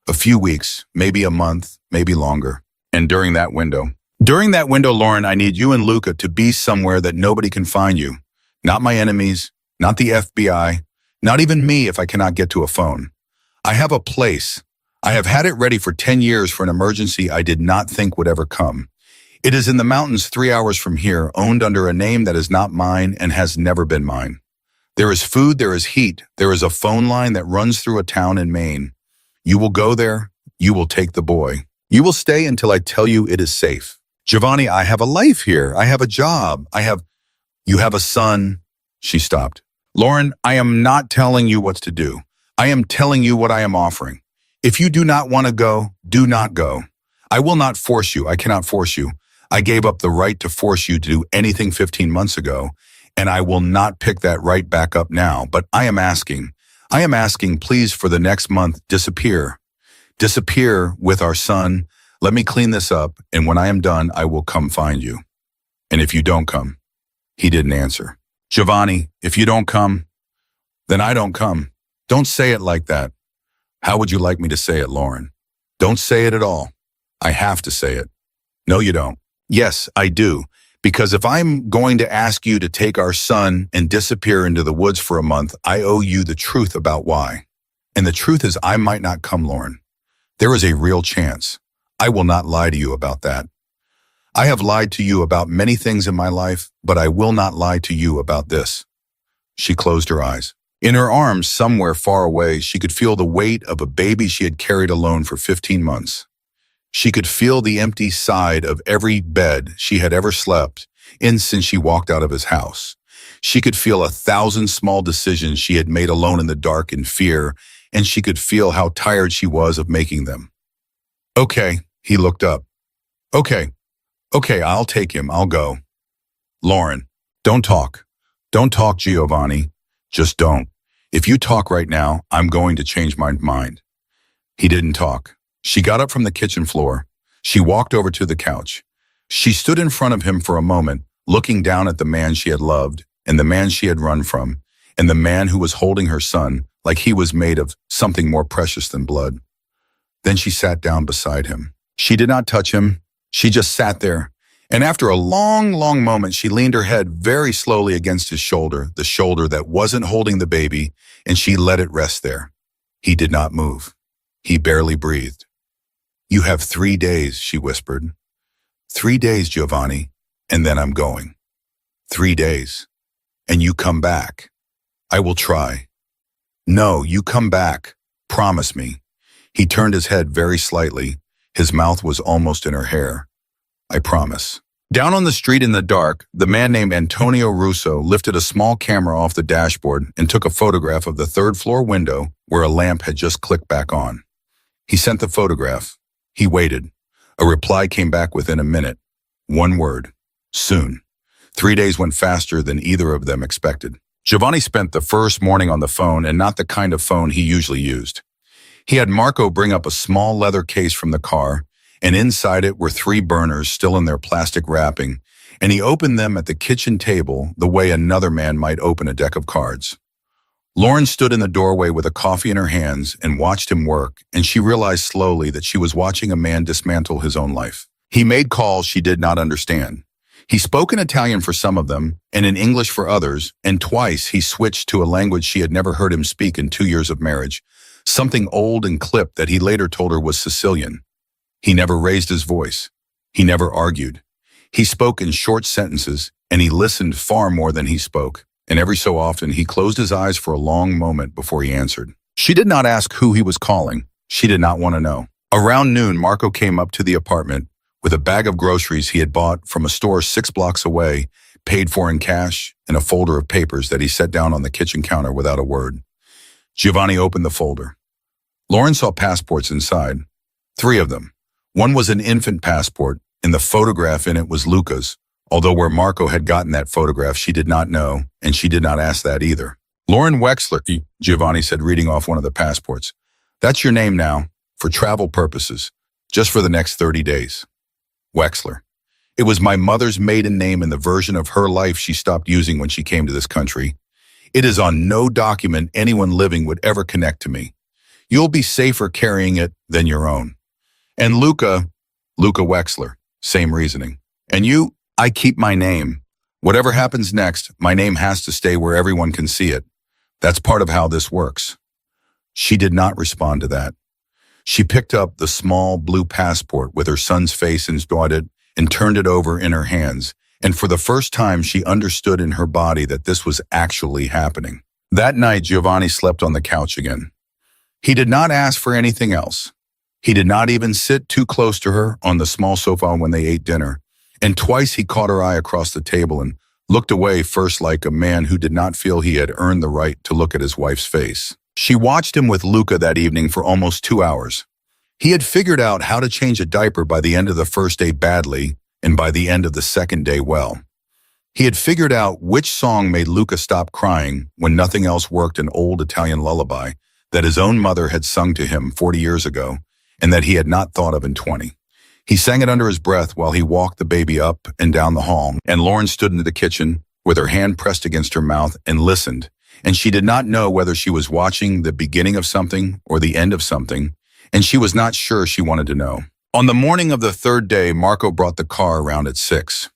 "A few weeks, maybe a month, maybe longer." "And during that window, Lauren, I need you and Luca to be somewhere that nobody can find you. Not my enemies, not the FBI, not even me if I cannot get to a phone. I have a place. I have had it ready for 10 years for an emergency I did not think would ever come. It is in the mountains 3 hours from here, owned under a name that is not mine and has never been mine. There is food, there is heat, there is a phone line that runs through a town in Maine. You will go there, you will take the boy. You will stay until I tell you it is safe. Giovanni, I have a life here. I have a job. You have a son." She stopped. "Lauren, I am not telling you what to do. I am telling you what I am offering. If you do not want to go, do not go. I will not force you. I cannot force you. I gave up the right to force you to do anything 15 months ago, and I will not pick that right back up now. But I am asking, please, for the next month, disappear. Disappear with our son. Let me clean this up, and when I am done, I will come find you. And if you don't come, he didn't answer. Giovanni, if you don't come, then I don't come. Don't say it like that. How would you like me to say it, Lauren? Don't say it at all. I have to say it. No, you don't. Yes, I do. Because if I'm going to ask you to take our son and disappear into the woods for a month, I owe you the truth about why. And the truth is I might not come, Lauren. There is a real chance. I will not lie to you about that. I have lied to you about many things in my life, but I will not lie to you about this. She closed her eyes. In her arms, somewhere far away, she could feel the weight of a baby she had carried alone for 15 months. She could feel the empty side of every bed she had ever slept in since she walked out of his house. She could feel 1,000 small decisions she had made alone in the dark in fear, and she could feel how tired she was of making them. Okay, he looked up. Okay, I'll take him. I'll go. Lauren, don't talk. Don't talk, Giovanni. Just don't. If you talk right now, I'm going to change my mind. He didn't talk. She got up from the kitchen floor. She walked over to the couch. She stood in front of him for a moment, looking down at the man she had loved and the man she had run from and the man who was holding her son like he was made of something more precious than blood. Then she sat down beside him. She did not touch him. She just sat there. And after a long, long moment, she leaned her head very slowly against his shoulder, the shoulder that wasn't holding the baby, and she let it rest there. He did not move. He barely breathed. You have 3 days, she whispered. 3 days, Giovanni, and then I'm going. 3 days. And you come back. I will try. No, you come back. Promise me. He turned his head very slightly. His mouth was almost in her hair. I promise. Down on the street in the dark, the man named Antonio Russo lifted a small camera off the dashboard and took a photograph of the third-floor window where a lamp had just clicked back on. He sent the photograph. He waited. A reply came back within a minute. One word. Soon. 3 days went faster than either of them expected. Giovanni spent the first morning on the phone, and not the kind of phone he usually used. He had Marco bring up a small leather case from the car, and inside it were 3 burners still in their plastic wrapping, and he opened them at the kitchen table the way another man might open a deck of cards. Lauren stood in the doorway with a coffee in her hands and watched him work, and she realized slowly that she was watching a man dismantle his own life. He made calls she did not understand. He spoke in Italian for some of them, and in English for others, and twice he switched to a language she had never heard him speak in 2 years of marriage, something old and clipped that he later told her was Sicilian. He never raised his voice. He never argued. He spoke in short sentences, and he listened far more than he spoke, and every so often he closed his eyes for a long moment before he answered. She did not ask who he was calling. She did not want to know. Around noon, Marco came up to the apartment with a bag of groceries he had bought from a store 6 blocks away, paid for in cash, and a folder of papers that he set down on the kitchen counter without a word. Giovanni opened the folder. Lauren saw passports inside. 3 of them. One was an infant passport, and the photograph in it was Luca's, although where Marco had gotten that photograph she did not know, and she did not ask that either. Lauren Wexler, Giovanni said, reading off one of the passports. That's your name now, for travel purposes, just for the next 30 days. Wexler. It was my mother's maiden name in the version of her life she stopped using when she came to this country. It is on no document anyone living would ever connect to me. You'll be safer carrying it than your own. And Luca Wexler, same reasoning. And you, I keep my name. Whatever happens next, my name has to stay where everyone can see it. That's part of how this works. She did not respond to that. She picked up the small blue passport with her son's face inscribed on it and turned it over in her hands, and for the first time she understood in her body that this was actually happening. That night, Giovanni slept on the couch again. He did not ask for anything else. He did not even sit too close to her on the small sofa when they ate dinner, and twice he caught her eye across the table and looked away, first like a man who did not feel he had earned the right to look at his wife's face. She watched him with Luca that evening for almost 2 hours. He had figured out how to change a diaper by the end of the first day badly, and by the end of the second day well. He had figured out which song made Luca stop crying when nothing else worked, an old Italian lullaby that his own mother had sung to him 40 years ago and that he had not thought of in 20. He sang it under his breath while he walked the baby up and down the hall, and Lauren stood in the kitchen with her hand pressed against her mouth and listened, and she did not know whether she was watching the beginning of something or the end of something, and she was not sure she wanted to know. On the morning of the third day, Marco brought the car around at 6.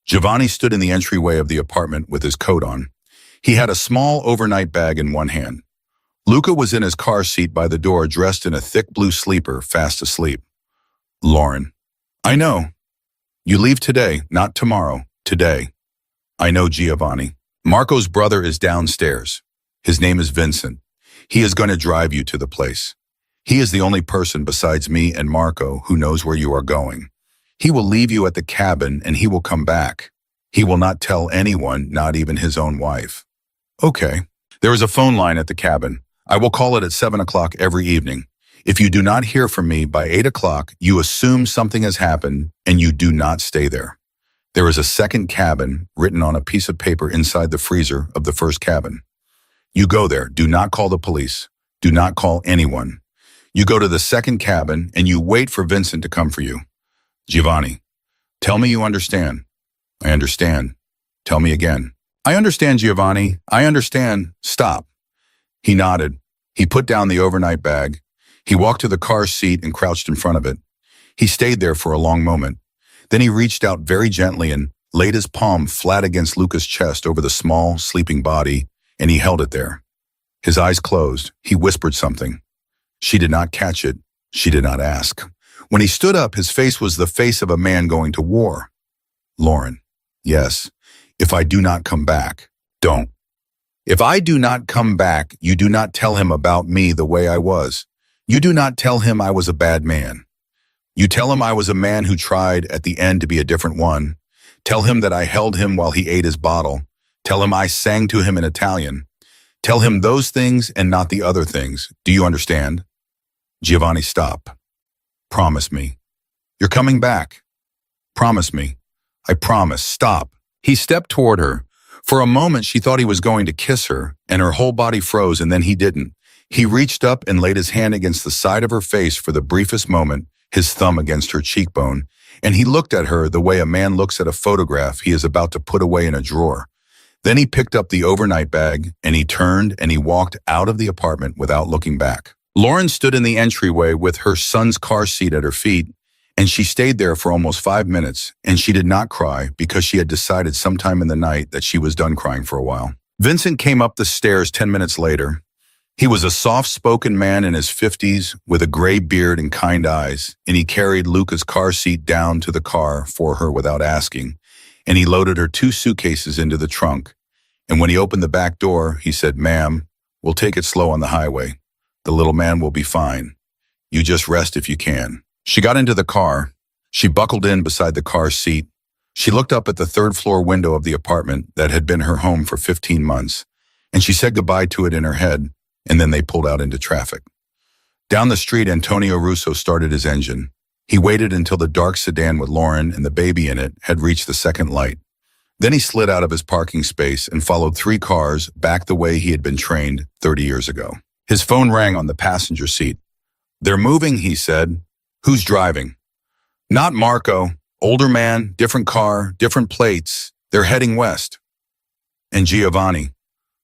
Giovanni stood in the entryway of the apartment with his coat on. He had a small overnight bag in one hand. Luca was in his car seat by the door, dressed in a thick blue sleeper, fast asleep. Lauren. I know. You leave today, not tomorrow, today. I know, Giovanni. Marco's brother is downstairs. His name is Vincent. He is going to drive you to the place. He is the only person besides me and Marco who knows where you are going. He will leave you at the cabin and he will come back. He will not tell anyone, not even his own wife. Okay. There is a phone line at the cabin. I will call it at 7 o'clock every evening. If you do not hear from me by 8 o'clock, you assume something has happened and you do not stay there. There is a second cabin written on a piece of paper inside the freezer of the first cabin. You go there. Do not call the police. Do not call anyone. You go to the second cabin and you wait for Vincent to come for you. Giovanni, tell me you understand. I understand. Tell me again. I understand, Giovanni. I understand. Stop. He nodded. He put down the overnight bag. He walked to the car seat and crouched in front of it. He stayed there for a long moment. Then he reached out very gently and laid his palm flat against Luca's chest over the small, sleeping body, and he held it there. His eyes closed. He whispered something. She did not catch it. She did not ask. When he stood up, his face was the face of a man going to war. Lauren, yes, if I do not come back, don't. If I do not come back, you do not tell him about me the way I was. You do not tell him I was a bad man. You tell him I was a man who tried at the end to be a different one. Tell him that I held him while he ate his bottle. Tell him I sang to him in Italian. Tell him those things and not the other things. Do you understand? Giovanni, stop. Promise me. You're coming back. Promise me. I promise. Stop. He stepped toward her. For a moment, she thought he was going to kiss her, and her whole body froze, and then he didn't. He reached up and laid his hand against the side of her face for the briefest moment, his thumb against her cheekbone, and he looked at her the way a man looks at a photograph he is about to put away in a drawer. Then he picked up the overnight bag, and he turned and he walked out of the apartment without looking back. Lauren stood in the entryway with her son's car seat at her feet, and she stayed there for almost 5 minutes, and she did not cry because she had decided sometime in the night that she was done crying for a while. Vincent came up the stairs 10 minutes later. He was a soft-spoken man in his 50s with a gray beard and kind eyes, and he carried Luca's car seat down to the car for her without asking, and he loaded her 2 suitcases into the trunk. And when he opened the back door, he said, "Ma'am, we'll take it slow on the highway. The little man will be fine. You just rest if you can." She got into the car. She buckled in beside the car seat. She looked up at the third-floor window of the apartment that had been her home for 15 months, and she said goodbye to it in her head, and then they pulled out into traffic. Down the street, Antonio Russo started his engine. He waited until the dark sedan with Lauren and the baby in it had reached the second light. Then he slid out of his parking space and followed 3 cars back the way he had been trained 30 years ago. His phone rang on the passenger seat. "They're moving," he said. "Who's driving?" "Not Marco. Older man, different car, different plates. They're heading west." "And Giovanni?"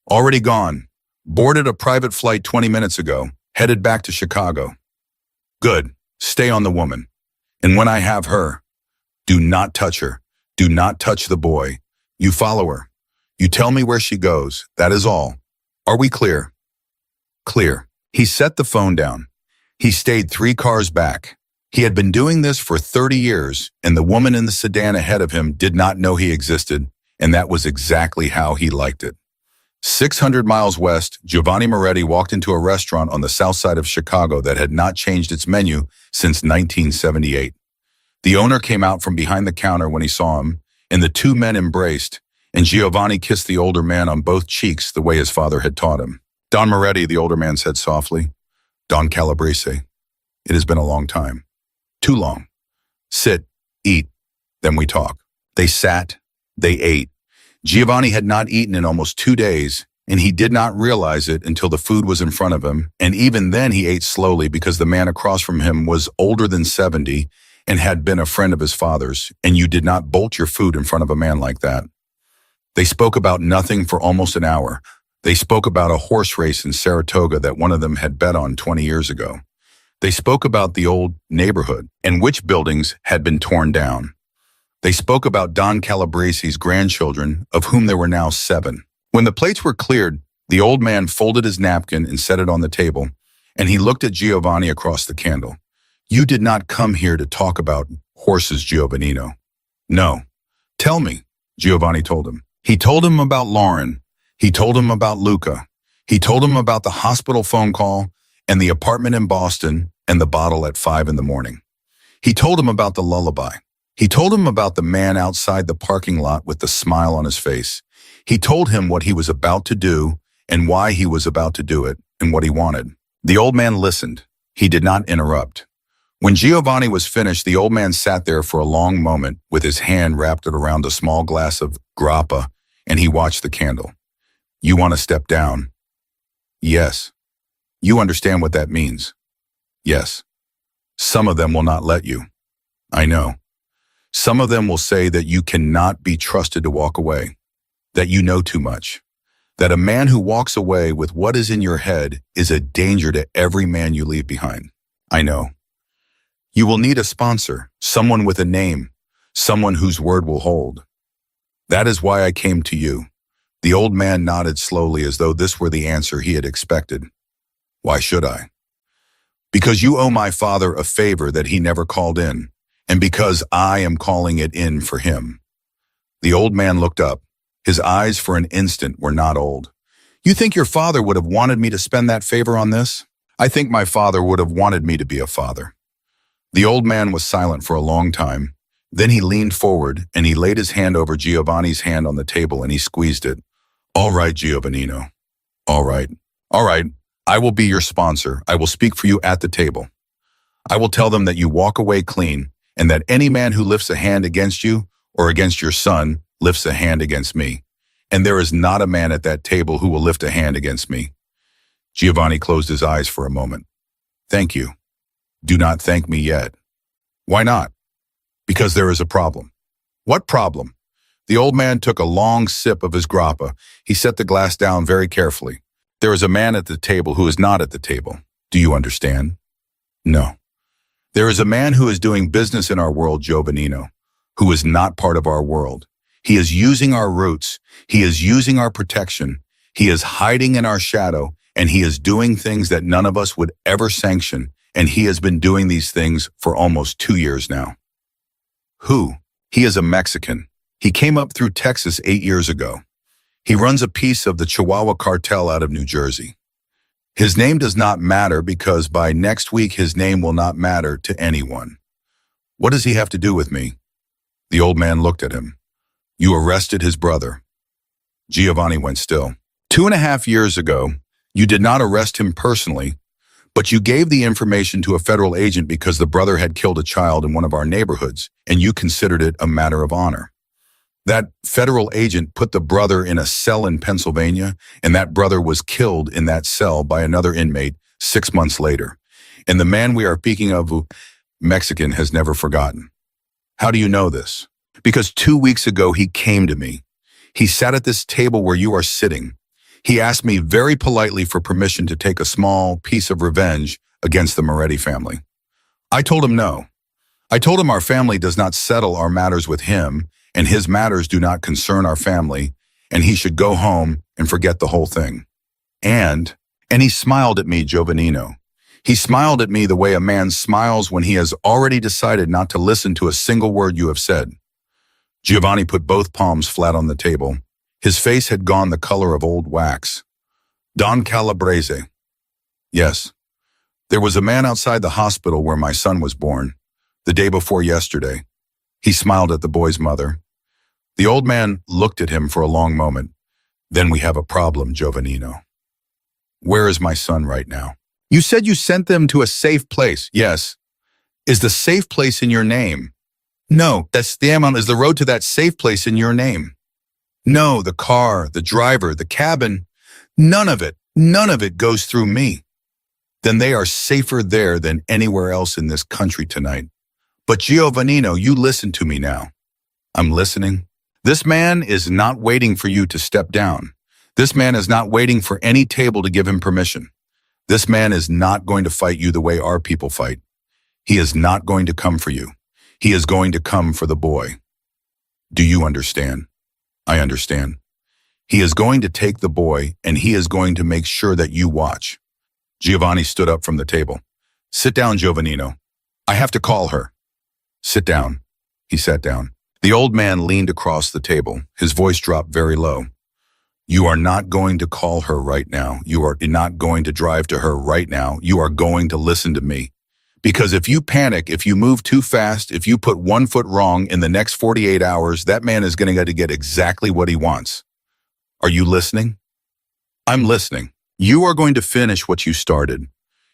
"Already gone. Boarded a private flight 20 minutes ago. Headed back to Chicago." "Good. Stay on the woman. And when I have her, do not touch her. Do not touch the boy. You follow her. You tell me where she goes. That is all. Are we clear?" "Clear." He set the phone down. He stayed 3 cars back. He had been doing this for 30 years, and the woman in the sedan ahead of him did not know he existed, and that was exactly how he liked it. 600 miles west, Giovanni Moretti walked into a restaurant on the south side of Chicago that had not changed its menu since 1978. The owner came out from behind the counter when he saw him, and the 2 men embraced, and Giovanni kissed the older man on both cheeks the way his father had taught him. Don Moretti, the older man said softly. Don Calabrese. It has been a long time. Too long. Sit, eat, then we talk. They sat, they ate. Giovanni had not eaten in almost 2 days, and he did not realize it until the food was in front of him, and even then he ate slowly because the man across from him was older than 70 and had been a friend of his father's, and you did not bolt your food in front of a man like that. They spoke about nothing for almost an hour. They spoke about a horse race in Saratoga that one of them had bet on 20 years ago. They spoke about the old neighborhood and which buildings had been torn down. They spoke about Don Calabrese's grandchildren, of whom there were now 7. When the plates were cleared, the old man folded his napkin and set it on the table, and he looked at Giovanni across the candle. You did not come here to talk about horses, Giovannino. No. Tell me, Giovanni told him. He told him about Lauren. He told him about Luca. He told him about the hospital phone call and the apartment in Boston and the bottle at 5 in the morning. He told him about the lullaby. He told him about the man outside the parking lot with the smile on his face. He told him what he was about to do and why he was about to do it and what he wanted. The old man listened. He did not interrupt. When Giovanni was finished, the old man sat there for a long moment with his hand wrapped around a small glass of grappa, and he watched the candle. You want to step down? Yes. You understand what that means? Yes. Some of them will not let you. I know. Some of them will say that you cannot be trusted to walk away, that you know too much, that a man who walks away with what is in your head is a danger to every man you leave behind. I know. You will need a sponsor, someone with a name, someone whose word will hold. That is why I came to you. The old man nodded slowly as though this were the answer he had expected. Why should I? Because you owe my father a favor that he never called in, and because I am calling it in for him. The old man looked up. His eyes for an instant were not old. You think your father would have wanted me to spend that favor on this? I think my father would have wanted me to be a father. The old man was silent for a long time. Then he leaned forward and he laid his hand over Giovanni's hand on the table and he squeezed it. All right, Giovannino. All right. All right. I will be your sponsor. I will speak for you at the table. I will tell them that you walk away clean and that any man who lifts a hand against you or against your son lifts a hand against me. And there is not a man at that table who will lift a hand against me. Giovanni closed his eyes for a moment. Thank you. Do not thank me yet. Why not? Because there is a problem. What problem? The old man took a long sip of his grappa. He set the glass down very carefully. There is a man at the table who is not at the table. Do you understand? No. There is a man who is doing business in our world, Giovannino, who is not part of our world. He is using our roots. He is using our protection. He is hiding in our shadow, and he is doing things that none of us would ever sanction, and he has been doing these things for almost 2 years now. Who? He is a Mexican. He came up through Texas 8 years ago. He runs a piece of the Chihuahua cartel out of New Jersey. His name does not matter because by next week his name will not matter to anyone. What does he have to do with me? The old man looked at him. You arrested his brother. Giovanni went still. 2.5 years ago, you did not arrest him personally, but you gave the information to a federal agent because the brother had killed a child in one of our neighborhoods, and you considered it a matter of honor. That federal agent put the brother in a cell in Pennsylvania, and that brother was killed in that cell by another inmate 6 months later. And the man we are speaking of, Mexican, has never forgotten. How do you know this? Because 2 weeks ago he came to me. He sat at this table where you are sitting. He asked me very politely for permission to take a small piece of revenge against the Moretti family. I told him no. I told him our family does not settle our matters with him, and his matters do not concern our family, and he should go home and forget the whole thing. And he smiled at me, Giovannino. He smiled at me the way a man smiles when he has already decided not to listen to a single word you have said. Giovanni put both palms flat on the table. His face had gone the color of old wax. Don Calabrese. Yes. There was a man outside the hospital where my son was born, the day before yesterday. He smiled at the boy's mother. The old man looked at him for a long moment. Then we have a problem, Giovannino. Where is my son right now? You said you sent them to a safe place. Yes. Is the safe place in your name? No, that's the amount. Is the road to that safe place in your name? No, the car, the driver, the cabin, none of it goes through me. Then they are safer there than anywhere else in this country tonight. But Giovannino, you listen to me now. I'm listening. This man is not waiting for you to step down. This man is not waiting for any table to give him permission. This man is not going to fight you the way our people fight. He is not going to come for you. He is going to come for the boy. Do you understand? I understand. He is going to take the boy, and he is going to make sure that you watch. Giovanni stood up from the table. Sit down, Giovannino. I have to call her. Sit down. He sat down. The old man leaned across the table. His voice dropped very low. You are not going to call her right now. You are not going to drive to her right now. You are going to listen to me. Because if you panic, if you move too fast, if you put 1 foot wrong in the next 48 hours, that man is going to get exactly what he wants. Are you listening? I'm listening. You are going to finish what you started.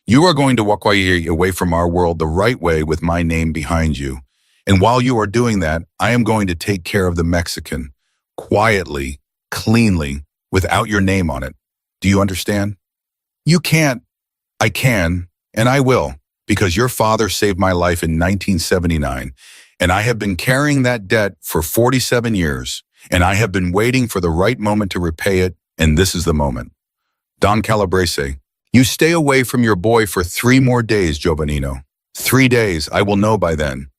You are going to walk away from our world the right way with my name behind you. And while you are doing that, I am going to take care of the Mexican, quietly, cleanly, without your name on it. Do you understand? You can't. I can, and I will, because your father saved my life in 1979, and I have been carrying that debt for 47 years, and I have been waiting for the right moment to repay it, and this is the moment. Don Calabrese, you stay away from your boy for 3 more days, Giovannino. 3 days, I will know by then.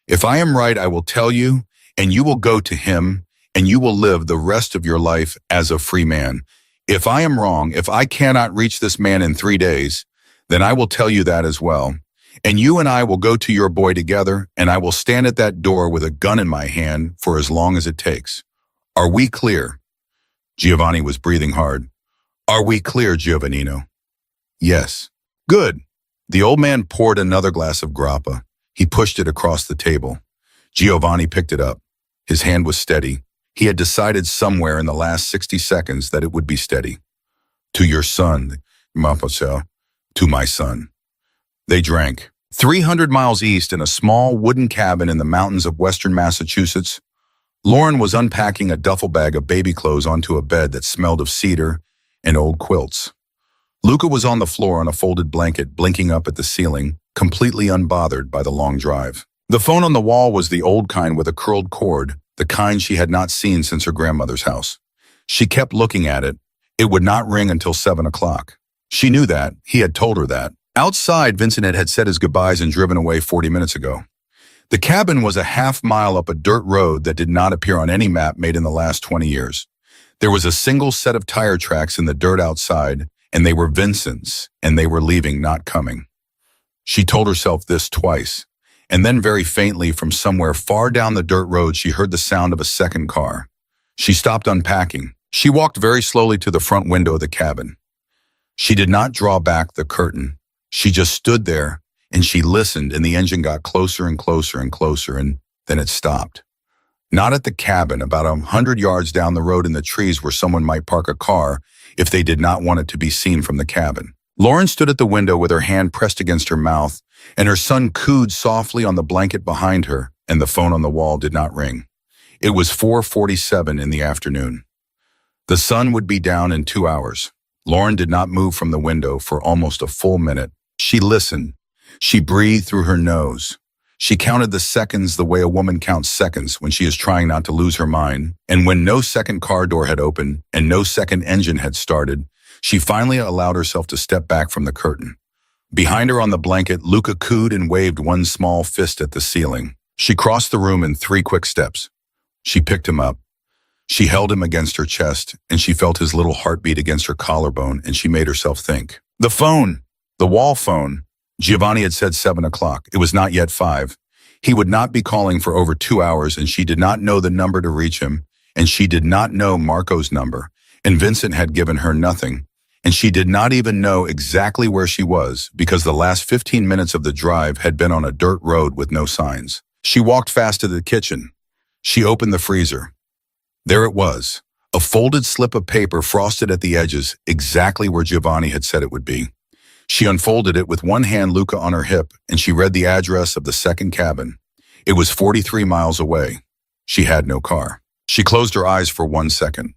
If I am right, I will tell you, and you will go to him, and you will live the rest of your life as a free man. If I am wrong, if I cannot reach this man in 3 days, then I will tell you that as well. And you and I will go to your boy together, and I will stand at that door with a gun in my hand for as long as it takes. Are we clear? Giovanni was breathing hard. Are we clear, Giovannino? Yes. Good. The old man poured another glass of grappa. He pushed it across the table. Giovanni picked it up. His hand was steady. He had decided somewhere in the last 60 seconds that it would be steady. To your son, Mafia, to my son. They drank. 300 miles east in a small wooden cabin in the mountains of western Massachusetts, Lauren was unpacking a duffel bag of baby clothes onto a bed that smelled of cedar and old quilts. Luca was on the floor on a folded blanket, blinking up at the ceiling, completely unbothered by the long drive. The phone on the wall was the old kind with a curled cord, the kind she had not seen since her grandmother's house. She kept looking at it. It would not ring until 7 o'clock. She knew that. He had told her that. Outside, Vincent had said his goodbyes and driven away 40 minutes ago. The cabin was a half-mile up a dirt road that did not appear on any map made in the last 20 years. There was a single set of tire tracks in the dirt outside, and they were Vincent's, and they were leaving, not coming. She told herself this twice, and then very faintly from somewhere far down the dirt road she heard the sound of a second car. She stopped unpacking. She walked very slowly to the front window of the cabin. She did not draw back the curtain. She just stood there, and she listened, and the engine got closer and closer and closer, and then it stopped. Not at the cabin, about 100 yards down the road in the trees where someone might park a car if they did not want it to be seen from the cabin. Lauren stood at the window with her hand pressed against her mouth, and her son cooed softly on the blanket behind her, and the phone on the wall did not ring. It was 4:47 in the afternoon. The sun would be down in 2 hours. Lauren did not move from the window for almost a full minute. She listened. She breathed through her nose. She counted the seconds the way a woman counts seconds when she is trying not to lose her mind, and when no second car door had opened and no second engine had started, she finally allowed herself to step back from the curtain. Behind her on the blanket, Luca cooed and waved one small fist at the ceiling. She crossed the room in 3 quick steps. She picked him up. She held him against her chest, and she felt his little heartbeat against her collarbone, and she made herself think. The phone! The wall phone! Giovanni had said 7 o'clock. It was not yet 5. He would not be calling for over 2 hours, and she did not know the number to reach him, and she did not know Marco's number, and Vincent had given her nothing, and she did not even know exactly where she was because the last 15 minutes of the drive had been on a dirt road with no signs. She walked fast to the kitchen. She opened the freezer. There it was, A folded slip of paper frosted at the edges, exactly where Giovanni had said it would be. She unfolded it with one hand, Luca on her hip, and she read the address of the second cabin. It was 43 miles away. She had no car. She closed her eyes for 1 second.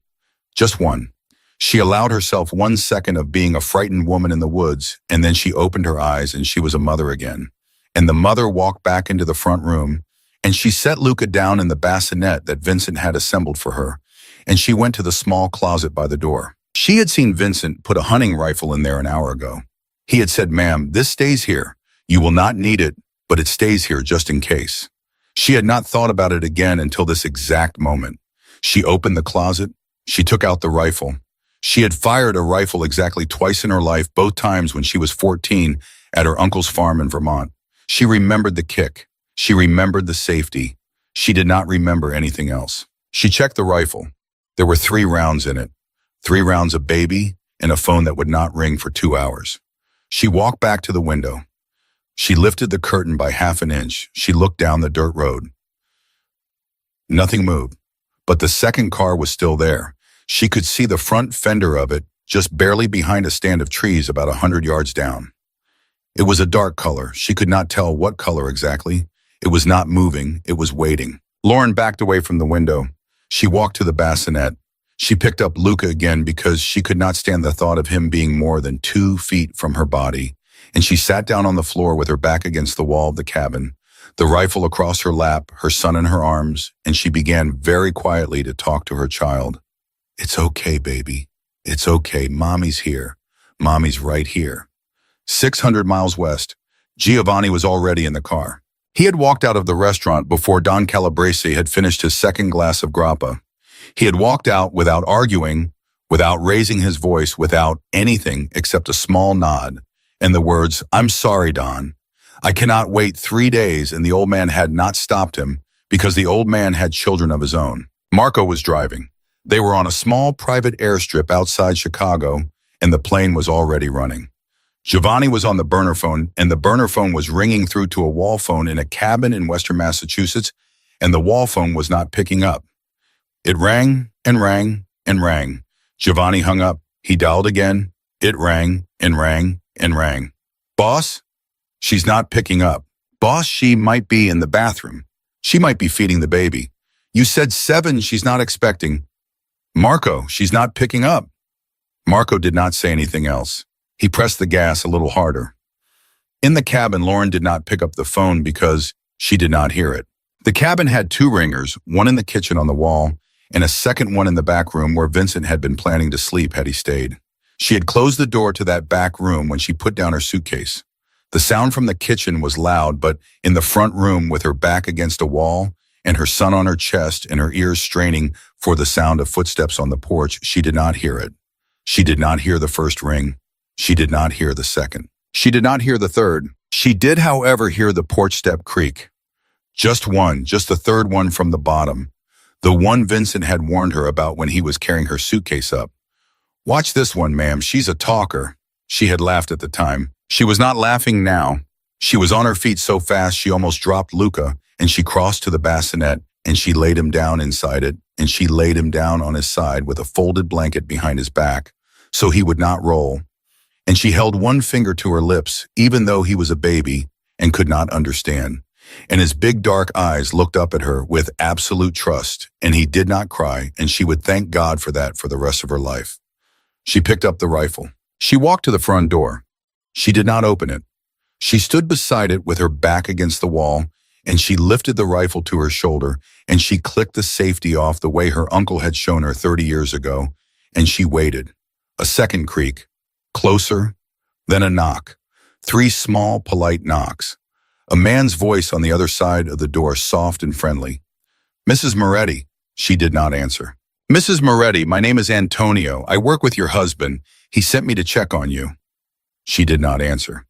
Just one. She allowed herself 1 second of being a frightened woman in the woods, and then she opened her eyes and she was a mother again. And the mother walked back into the front room, and she set Luca down in the bassinet that Vincent had assembled for her, and she went to the small closet by the door. She had seen Vincent put a hunting rifle in there an hour ago. He had said, "Ma'am, this stays here. You will not need it, but it stays here just in case." She had not thought about it again until this exact moment. She opened the closet. She took out the rifle. She had fired a rifle exactly twice in her life, both times when she was 14 at her uncle's farm in Vermont. She remembered the kick. She remembered the safety. She did not remember anything else. She checked the rifle. There were 3 rounds in it. 3 rounds of baby and a phone that would not ring for 2 hours. She walked back to the window. She lifted the curtain by 1/2 inch. She looked down the dirt road. Nothing moved, but the second car was still there. She could see the front fender of it just barely behind a stand of trees about 100 yards down. It was a dark color. She could not tell what color exactly. It was not moving. It was waiting. Lauren backed away from the window. She walked to the bassinet. She picked up Luca again because she could not stand the thought of him being more than 2 feet from her body. And she sat down on the floor with her back against the wall of the cabin, the rifle across her lap, her son in her arms, and she began very quietly to talk to her child. "It's okay, baby. It's okay. Mommy's here. Mommy's right here." 600 miles west, Giovanni was already in the car. He had walked out of the restaurant before Don Calabrese had finished his second glass of grappa. He had walked out without arguing, without raising his voice, without anything except a small nod and the words, "I'm sorry, Don. I cannot wait 3 days," and the old man had not stopped him because the old man had children of his own. Marco was driving. They were on a small private airstrip outside Chicago, and the plane was already running. Giovanni was on the burner phone, and the burner phone was ringing through to a wall phone in a cabin in western Massachusetts, and the wall phone was not picking up. It rang and rang and rang. Giovanni hung up. He dialed again. It rang and rang and rang. "Boss? She's not picking up. Boss, she might be in the bathroom. She might be feeding the baby. You said 7, she's not expecting. Marco, she's not picking up." Marco did not say anything else. He pressed the gas a little harder. In the cabin, Lauren did not pick up the phone because she did not hear it. The cabin had 2 ringers, one in the kitchen on the wall, and a second one in the back room where Vincent had been planning to sleep had he stayed. She had closed the door to that back room when she put down her suitcase. The sound from the kitchen was loud, but in the front room with her back against a wall and her son on her chest and her ears straining for the sound of footsteps on the porch, she did not hear it. She did not hear the first ring. She did not hear the second. She did not hear the third. She did, however, hear the porch step creak. Just one, just the third one from the bottom. The one Vincent had warned her about when he was carrying her suitcase up. "Watch this one, ma'am. She's a talker." She had laughed at the time. She was not laughing now. She was on her feet so fast she almost dropped Luca, and she crossed to the bassinet, and she laid him down inside it, and she laid him down on his side with a folded blanket behind his back, so he would not roll. And she held one finger to her lips, even though he was a baby and could not understand. And his big dark eyes looked up at her with absolute trust, and he did not cry, and she would thank God for that for the rest of her life. She picked up the rifle. She walked to the front door. She did not open it. She stood beside it with her back against the wall, and she lifted the rifle to her shoulder, and she clicked the safety off the way her uncle had shown her 30 years ago, and she waited. A second creak. Closer. Then a knock. 3 small, polite knocks. A man's voice on the other side of the door, soft and friendly. "Mrs. Moretti." She did not answer. "Mrs. Moretti, my name is Antonio. I work with your husband. He sent me to check on you." She did not answer.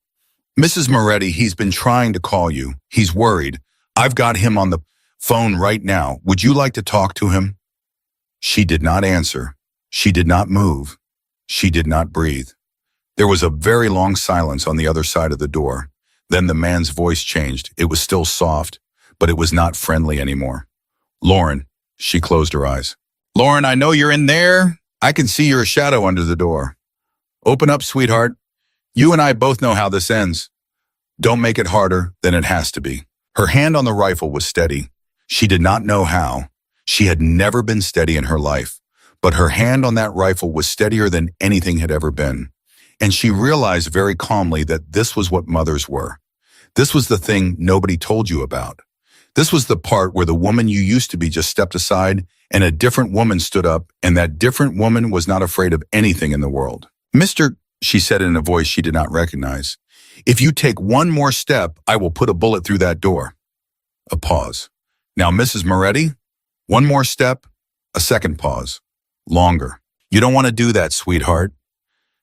"Mrs. Moretti, he's been trying to call you. He's worried. I've got him on the phone right now. Would you like to talk to him?" She did not answer. She did not move. She did not breathe. There was a very long silence on the other side of the door. Then the man's voice changed. It was still soft, but it was not friendly anymore. "Lauren." She closed her eyes. Lauren, I know you're in there. I can see your shadow under the door. Open up, sweetheart. You and I both know how this ends. Don't make it harder than it has to be. Her hand on the rifle was steady. She did not know how. She had never been steady in her life, but her hand on that rifle was steadier than anything had ever been. And she realized very calmly that this was what mothers were. This was the thing nobody told you about. This was the part where the woman you used to be just stepped aside and a different woman stood up, and that different woman was not afraid of anything in the world. Mister, she said in a voice she did not recognize, if you take one more step, I will put a bullet through that door. A pause. Now, Mrs. Moretti, one more step, a second pause. Longer. You don't want to do that, sweetheart.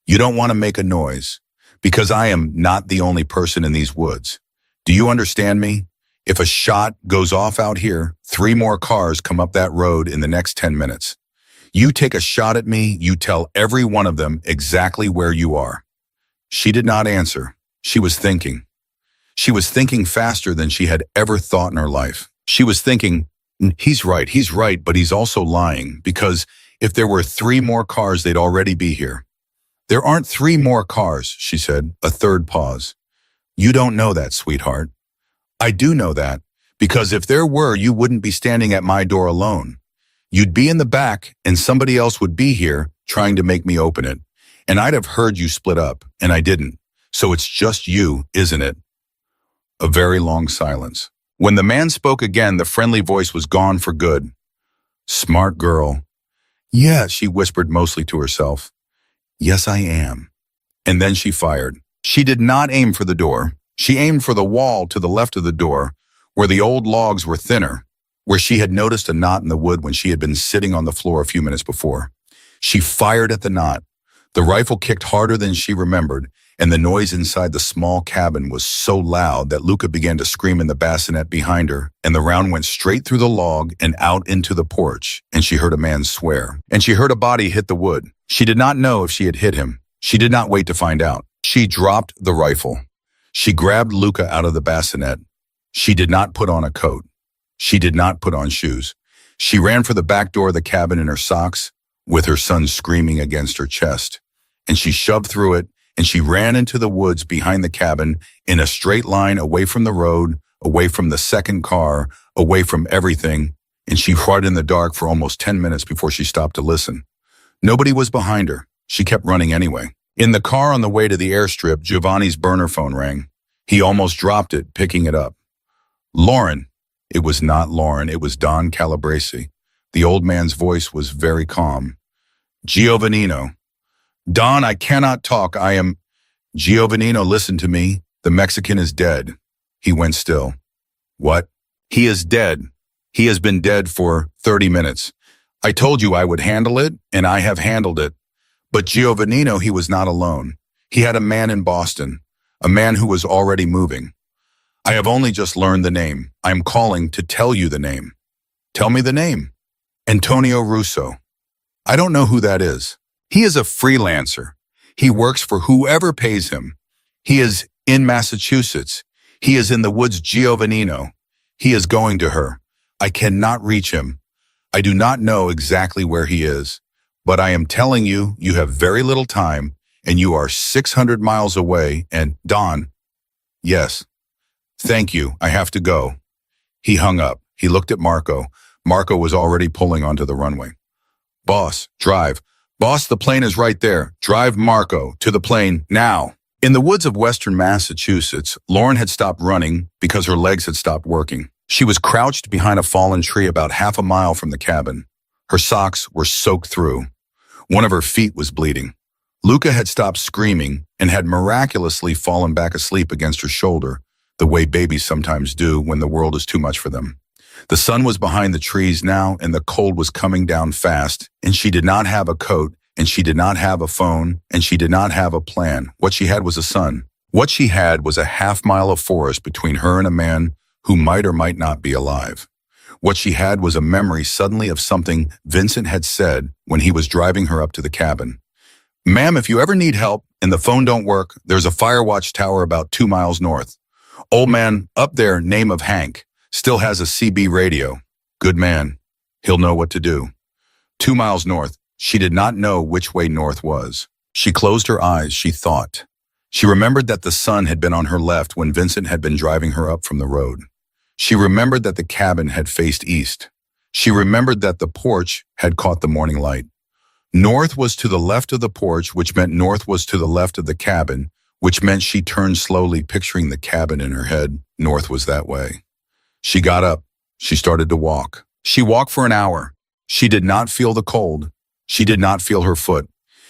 You don't want to make a noise, because I am not the only person in these woods. Do you understand me? If a shot goes off out here, 3 more cars come up that road in the next 10 minutes. You take a shot at me, you tell every one of them exactly where you are. She did not answer. She was thinking. She was thinking faster than she had ever thought in her life. She was thinking, he's right, but he's also lying, because if there were 3 more cars, they'd already be here. There aren't 3 more cars, she said, a third pause. You don't know that, sweetheart. I do know that, because if there were, you wouldn't be standing at my door alone. You'd be in the back, and somebody else would be here trying to make me open it. And I'd have heard you split up, and I didn't. So it's just you, isn't it? A very long silence. When the man spoke again, the friendly voice was gone for good. Smart girl. Yeah, she whispered mostly to herself. Yes, I am. And then she fired. She did not aim for the door. She aimed for the wall to the left of the door, where the old logs were thinner, where she had noticed a knot in the wood when she had been sitting on the floor a few minutes before. She fired at the knot. The rifle kicked harder than she remembered, and the noise inside the small cabin was so loud that Luca began to scream in the bassinet behind her, and the round went straight through the log and out into the porch, and she heard a man swear. And she heard a body hit the wood. She did not know if she had hit him. She did not wait to find out. She dropped the rifle. She grabbed Luca out of the bassinet. She did not put on a coat. She did not put on shoes. She ran for the back door of the cabin in her socks, with her son screaming against her chest. And she shoved through it, and she ran into the woods behind the cabin in a straight line away from the road, away from the second car, away from everything, and she fought in the dark for almost 10 minutes before she stopped to listen. Nobody was behind her. She kept running anyway. In the car on the way to the airstrip, Giovanni's burner phone rang. He almost dropped it, picking it up. Lauren. It was not Lauren, it was Don Calabrese. The old man's voice was very calm. Giovannino. Don, I cannot talk. I am... Giovannino, listen to me. The Mexican is dead. He went still. What? He is dead. He has been dead for 30 minutes. I told you I would handle it, and I have handled it. But Giovannino, he was not alone. He had a man in Boston, a man who was already moving. I have only just learned the name. I am calling to tell you the name. Tell me the name. Antonio Russo. I don't know who that is. He is a freelancer. He works for whoever pays him. He is in Massachusetts. He is in the woods, Giovannino. He is going to her. I cannot reach him. I do not know exactly where he is, but I am telling you, you have very little time, and you are 600 miles away, and Don. Yes. Thank you. I have to go. He hung up. He looked at Marco. Marco was already pulling onto the runway. Boss, drive. Boss, the plane is right there. Drive Marco to the plane now. In the woods of western Massachusetts, Lauren had stopped running because her legs had stopped working. She was crouched behind a fallen tree about half a mile from the cabin. Her socks were soaked through. One of her feet was bleeding. Luca had stopped screaming and had miraculously fallen back asleep against her shoulder, the way babies sometimes do when the world is too much for them. The sun was behind the trees now, and the cold was coming down fast, and she did not have a coat, and she did not have a phone, and she did not have a plan. What she had was a son. What she had was a half-mile of forest between her and a man who might or might not be alive. What she had was a memory suddenly of something Vincent had said when he was driving her up to the cabin. Ma'am, if you ever need help and the phone don't work, there's a fire watch tower about 2 miles north. Old man up there, name of Hank, still has a CB radio. Good man. He'll know what to do. 2 miles north. She did not know which way north was. She closed her eyes, she thought. She remembered that the sun had been on her left when Vincent had been driving her up from the road. She remembered that the cabin had faced east. She remembered that the porch had caught the morning light. North was to the left of the porch, which meant north was to the left of the cabin, which meant she turned slowly, picturing the cabin in her head. North was that way. She got up. She started to walk. She walked for an hour. She did not feel the cold. She did not feel her foot.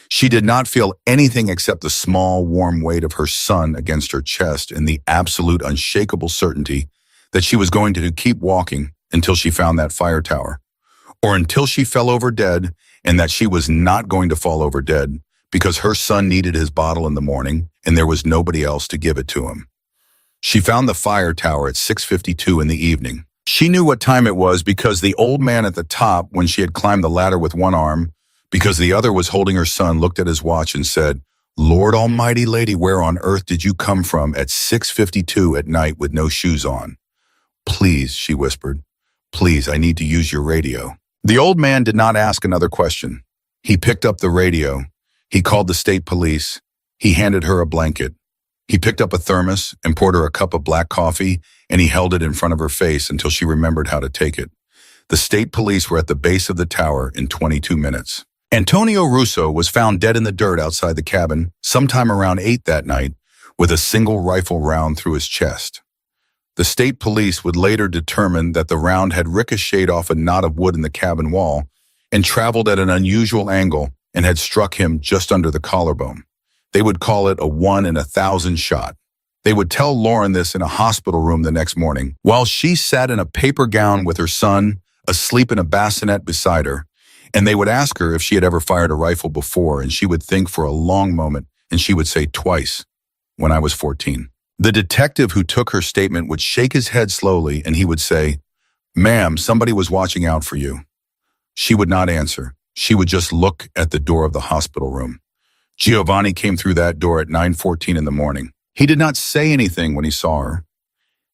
She did not feel anything except the small, warm weight of her son against her chest and the absolute, unshakable certainty that she was going to keep walking until she found that fire tower, or until she fell over dead, and that she was not going to fall over dead because her son needed his bottle in the morning and there was nobody else to give it to him. She found the fire tower at 6:52 in the evening. She knew what time it was because the old man at the top, when she had climbed the ladder with one arm, because the other was holding her son, looked at his watch and said, "Lord Almighty Lady, where on earth did you come from at 6:52 at night with no shoes on?" "Please," she whispered, "please, I need to use your radio." The old man did not ask another question. He picked up the radio. He called the state police. He handed her a blanket. He picked up a thermos and poured her a cup of black coffee, and he held it in front of her face until she remembered how to take it. The state police were at the base of the tower in 22 minutes. Antonio Russo was found dead in the dirt outside the cabin sometime around 8 that night with a single rifle round through his chest. The state police would later determine that the round had ricocheted off a knot of wood in the cabin wall and traveled at an unusual angle and had struck him just under the collarbone. They would call it a 1 in 1,000 shot. They would tell Lauren this in a hospital room the next morning, while she sat in a paper gown with her son, asleep in a bassinet beside her, and they would ask her if she had ever fired a rifle before, and she would think for a long moment, and she would say, "Twice, when I was 14. The detective who took her statement would shake his head slowly, and he would say, "Ma'am, somebody was watching out for you." She would not answer. She would just look at the door of the hospital room. Giovanni came through that door at 9:14 in the morning. He did not say anything when he saw her.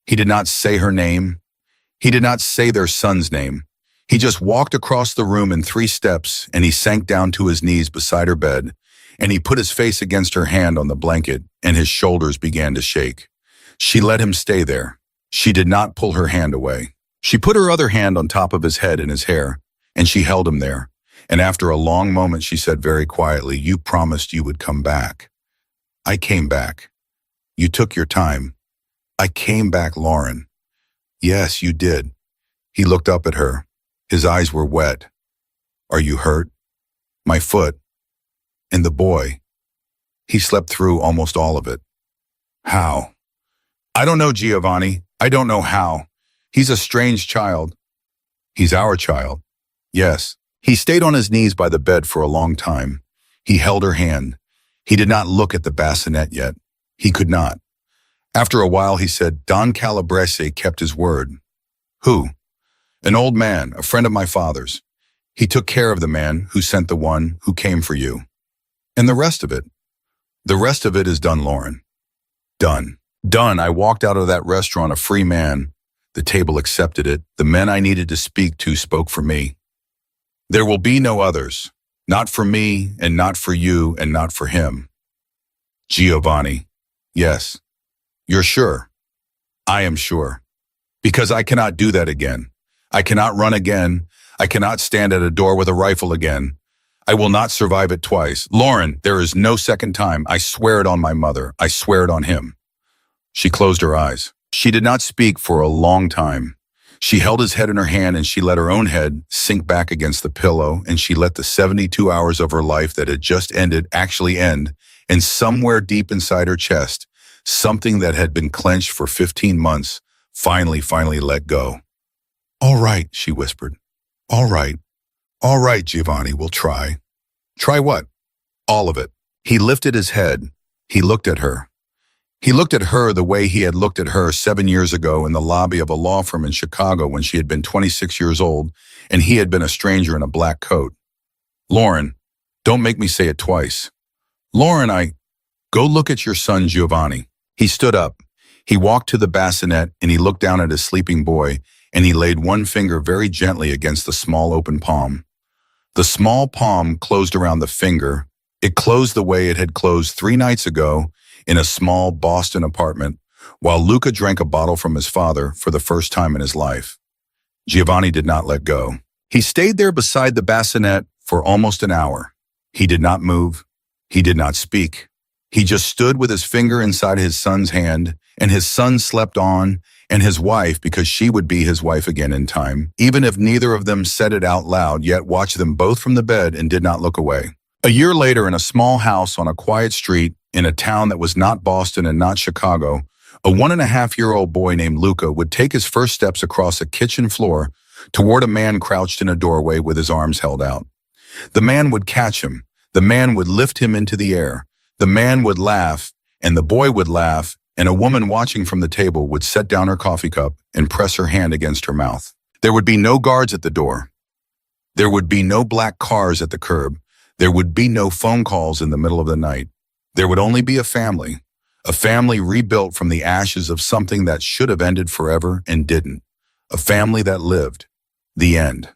He did not say her name. He did not say their son's name. He just walked across the room in 3 steps, and he sank down to his knees beside her bed, and he put his face against her hand on the blanket, and his shoulders began to shake. She let him stay there. She did not pull her hand away. She put her other hand on top of his head and his hair, and she held him there. And after a long moment, she said very quietly, "You promised you would come back." "I came back." "You took your time." "I came back, Lauren." "Yes, you did." He looked up at her. His eyes were wet. "Are you hurt?" "My foot." "And the boy?" "He slept through almost all of it." "How?" "I don't know, Giovanni. I don't know how. He's a strange child." "He's our child." "Yes." He stayed on his knees by the bed for a long time. He held her hand. He did not look at the bassinet yet. He could not. After a while, he said, "Don Calabrese kept his word." "Who?" "An old man, a friend of my father's. He took care of the man who sent the one who came for you." "And the rest of it?" "The rest of it is done, Lauren." "Done." "Done. I walked out of that restaurant a free man. The table accepted it. The men I needed to speak to spoke for me. There will be no others. Not for me, and not for you, and not for him." "Giovanni." "Yes." "You're sure?" "I am sure. Because I cannot do that again. I cannot run again. I cannot stand at a door with a rifle again. I will not survive it twice. Lauren, there is no second time. I swear it on my mother. I swear it on him." She closed her eyes. She did not speak for a long time. She held his head in her hand, and she let her own head sink back against the pillow, and she let the 72 hours of her life that had just ended actually end, and somewhere deep inside her chest, something that had been clenched for 15 months finally let go. "All right," she whispered. "All right. All right, Giovanni, we'll try." "Try what?" "All of it." He lifted his head. He looked at her. He looked at her the way he had looked at her 7 years ago in the lobby of a law firm in Chicago when she had been 26 years old and he had been a stranger in a black coat. "Lauren, don't make me say it twice." "Lauren, Go look at your son, Giovanni." He stood up. He walked to the bassinet and he looked down at his sleeping boy, and he laid one finger very gently against the small open palm. The small palm closed around the finger. It closed the way it had closed 3 nights ago in a small Boston apartment, while Luca drank a bottle from his father for the first time in his life. Giovanni did not let go. He stayed there beside the bassinet for almost an hour. He did not move. He did not speak. He just stood with his finger inside his son's hand, and his son slept on, and his wife, because she would be his wife again in time, even if neither of them said it out loud, yet watched them both from the bed and did not look away. A year later, in a small house on a quiet street in a town that was not Boston and not Chicago, a 1.5-year-old boy named Luca would take his first steps across a kitchen floor toward a man crouched in a doorway with his arms held out. The man would catch him. The man would lift him into the air. The man would laugh, and the boy would laugh, and a woman watching from the table would set down her coffee cup and press her hand against her mouth. There would be no guards at the door. There would be no black cars at the curb. There would be no phone calls in the middle of the night. There would only be a family rebuilt from the ashes of something that should have ended forever and didn't. A family that lived. The end.